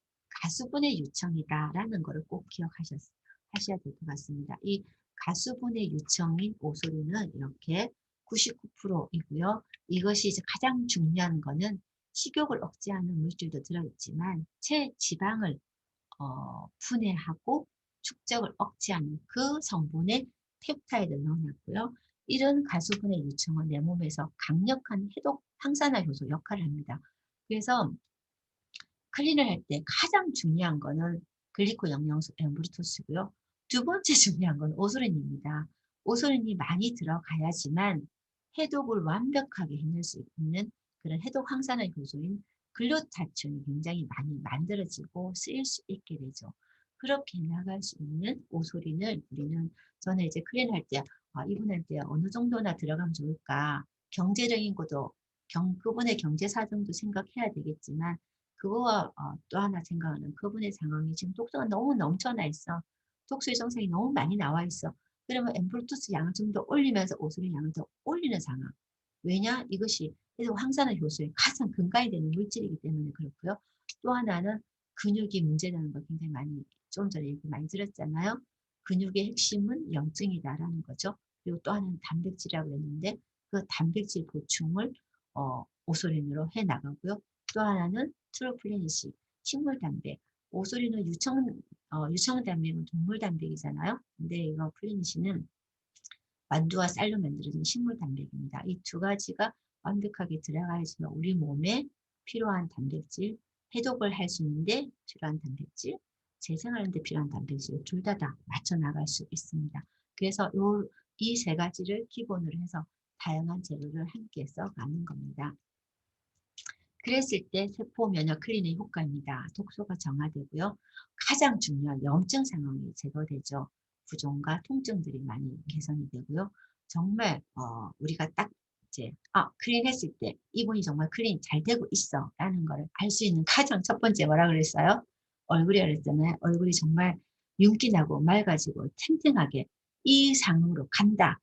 가수분해 유청이다라는 것을 꼭 기억하셔야 될 것 같습니다. 이 가수분해 유청인 오소리는 이렇게 99%이고요. 이것이 이제 가장 중요한 거는 식욕을 억제하는 물질도 들어있지만 체지방을 분해하고 축적을 억제하는 그 성분의 펩타이드를 넣어놨고요. 이런 가수분해 유청은 내 몸에서 강력한 해독 항산화 효소 역할을 합니다. 그래서 클린을 할 때 가장 중요한 거는 글리코 영양소 엠브리토스고요. 두 번째 중요한 건 오소린입니다. 오소린이 많이 들어가야지만 해독을 완벽하게 해낼 수 있는 그런 해독 항산화 효소인 글루타치온이 굉장히 많이 만들어지고 쓰일 수 있게 되죠. 그렇게 나갈 수 있는 오소린을 저는 이제 클린 할 때 이분한테 어느 정도나 들어가면 좋을까, 경제적인 것도 그분의 경제 사정도 생각해야 되겠지만 그거와 또 하나 생각하는 그분의 상황이 지금 독소가 너무 넘쳐나 있어. 독소의 정상이 너무 많이 나와 있어. 그러면 엠플루투스 양을 좀 더 올리면서 오솔린 양을 더 올리는 상황. 왜냐? 이것이 그래서 항산화 효소의 가장 근간이 되는 물질이기 때문에 그렇고요. 또 하나는 근육이 문제라는 걸 굉장히 많이 좀 전에 얘기 많이 들었잖아요. 근육의 핵심은 염증이다라는 거죠. 그리고 또 하나는 단백질이라고 했는데 그 단백질 보충을 오솔린으로 해 나가고요. 또 하나는 트루플레니시, 식물 단백. 오소리는 유청 단백은 동물 단백이잖아요. 근데 이거 플레니시는 만두와 쌀로 만들어진 식물 단백입니다. 이 두 가지가 완벽하게 들어가야지만 우리 몸에 필요한 단백질, 해독을 할 수 있는데 필요한 단백질, 재생하는 데 필요한 단백질 둘 다 맞춰 나갈 수 있습니다. 그래서 이 세 가지를 기본으로 해서 다양한 재료를 함께 써가는 겁니다. 그랬을 때 세포 면역 클린의 효과입니다. 독소가 정화되고요. 가장 중요한 염증 상황이 제거되죠. 부종과 통증들이 많이 개선이 되고요. 정말 우리가 딱 이제 클린 했을 때 이분이 정말 클린 잘 되고 있어 라는 걸 알 수 있는 가장 첫 번째 뭐라 그랬어요? 얼굴이라 그랬잖아요. 얼굴이 정말 윤기 나고 맑아지고 탱탱하게 이 상으로 간다.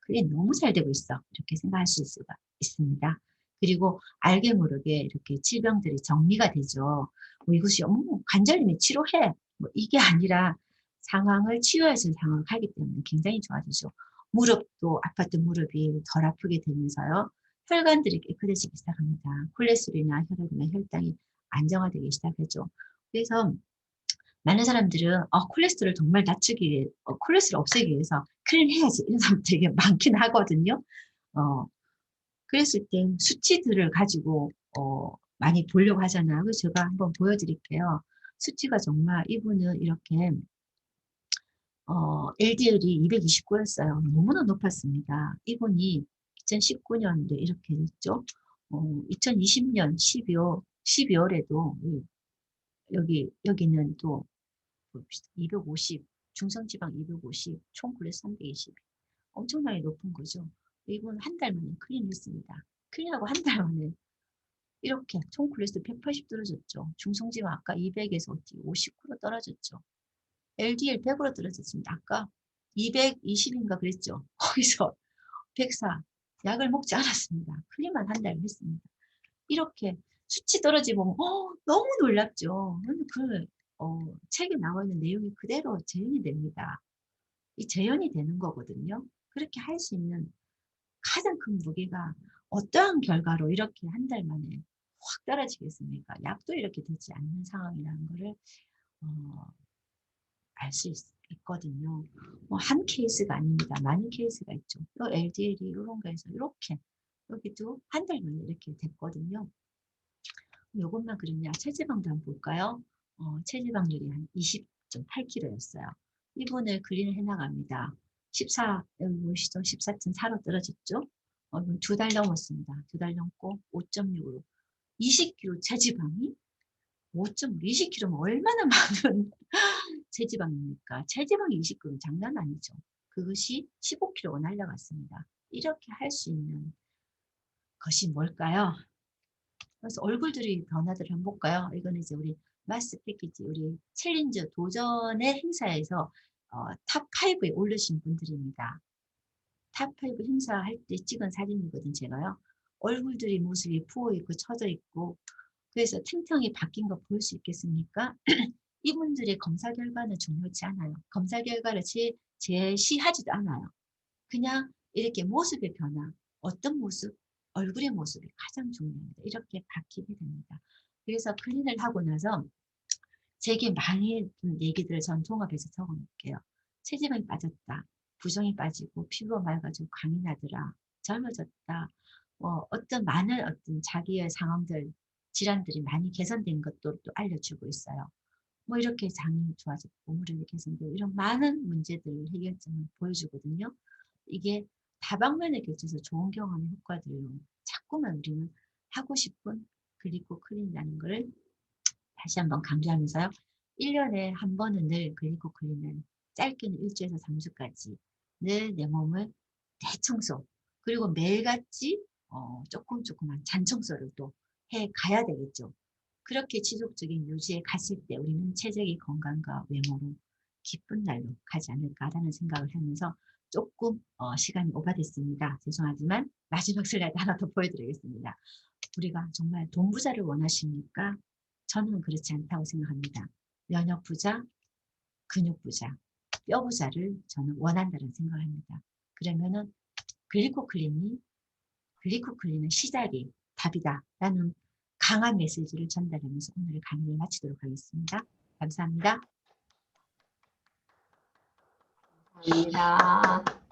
클린 너무 잘 되고 있어. 이렇게 생각할 수 있을 수가 있습니다. 그리고 알게 모르게 이렇게 질병들이 정리가 되죠. 이것이 관절염이 치료해. 이게 아니라 상황을 치유할 수 있는 상황을 가기 때문에 굉장히 좋아지죠. 무릎도 아팠던 무릎이 덜 아프게 되면서요. 혈관들이 깨끗해지기 시작합니다. 콜레스테롤이나 혈압이나 혈당이 안정화되기 시작하죠. 그래서 많은 사람들은 콜레스테롤 정말 낮추기 위해, 콜레스테롤 없애기 위해서 클린 해야지 이런 사람 되게 많긴 하거든요. 그랬을 때 수치들을 가지고 많이 보려고 하잖아요. 그래서 제가 한번 보여드릴게요. 수치가 정말 이분은 이렇게 LDL이 229였어요. 너무나 높았습니다. 이분이 2019년도에 이렇게 됐죠. 2020년 12월에도 여기는 또 250, 중성지방 250, 총콜레스테롤 320. 엄청나게 높은 거죠. 이분 한 달 만에 클린했습니다. 클린하고 한 달 만에 이렇게 총콜레스테롤 180 떨어졌죠. 중성지방 아까 200에서 50% 떨어졌죠. LDL 100으로 떨어졌습니다. 아까 220인가 그랬죠. 거기서 104 약을 먹지 않았습니다. 클린만 한 달 했습니다. 이렇게 수치 떨어지면 너무 놀랍죠. 근데 책에 나와 있는 내용이 그대로 재현이 됩니다. 이 재현이 되는 거거든요. 그렇게 할 수 있는 가장 큰 무기가 어떠한 결과로 이렇게 한 달 만에 확 떨어지겠습니까? 약도 이렇게 되지 않는 상황이라는 거를 어 알 수 있거든요. 뭐 한 케이스가 아닙니다. 많은 케이스가 있죠. 또 LDL이 이런 거에서 이렇게 여기도 한 달 만에 이렇게 됐거든요. 요것만 그랬냐? 체지방도 한번 볼까요? 체지방률이 한 20.8kg였어요. 이분을 클린을 해나갑니다. 14, 여기 보시죠? 14.4로 떨어졌죠? 이건 2달 넘었습니다. 2달 넘고 5.6으로 20kg 체지방이 5.6, 20kg면 얼마나 많은 체지방입니까? 체지방이 20kg 장난 아니죠. 그것이 15kg가 날라갔습니다. 이렇게 할 수 있는 것이 뭘까요? 그래서 얼굴들이 변화들을 한번 볼까요? 이거는 이제 우리 마스 패키지, 우리 챌린저 도전의 행사에서 탑5에 오르신 분들입니다. 탑5 행사할 때 찍은 사진이거든, 제가요. 얼굴들이 모습이 부어있고 처져 있고, 그래서 탱탱이 바뀐 거 볼 수 있겠습니까? 이분들의 검사 결과는 중요치 않아요. 검사 결과를 제시하지도 않아요. 그냥 이렇게 모습의 변화, 어떤 모습, 얼굴의 모습이 가장 중요합니다. 이렇게 바뀌게 됩니다. 그래서 클린을 하고 나서 제게 많이 얘기들을 전 종합해서 적어놓을게요. 체지방이 빠졌다. 부종이 빠지고 피부가 맑아지고 광이 나더라. 젊어졌다. 어떤 많은 어떤 자기의 상황들, 질환들이 많이 개선된 것도 또 알려주고 있어요. 뭐 이렇게 장이 좋아졌고 몸무게가 개선되고 이런 많은 문제들 해결점을 보여주거든요. 이게 다방면에 걸쳐서 좋은 경험의 효과들로 자꾸만 우리는 하고 싶은 글리코 클린이라는 것을 다시 한번 강조하면서요. 1년에 한 번은 늘 글리코 클린을 짧게는 1주에서 3주까지 늘 내 몸을 대청소 그리고 매일같이 조금한 잔청소를 또 해 가야 되겠죠. 그렇게 지속적인 유지에 갔을 때 우리는 체력이 건강과 외모로 기쁜 날로 가지 않을까라는 생각을 하면서 조금 시간이 오바됐습니다. 죄송하지만 마지막 슬라이드 하나 더 보여드리겠습니다. 우리가 정말 돈 부자를 원하십니까? 저는 그렇지 않다고 생각합니다. 면역 부자, 근육 부자, 뼈 부자를 저는 원한다는 생각을 합니다. 그러면은 글리코클린은 시작이 답이다라는 강한 메시지를 전달하면서 오늘의 강의를 마치도록 하겠습니다. 감사합니다. 감사합니다.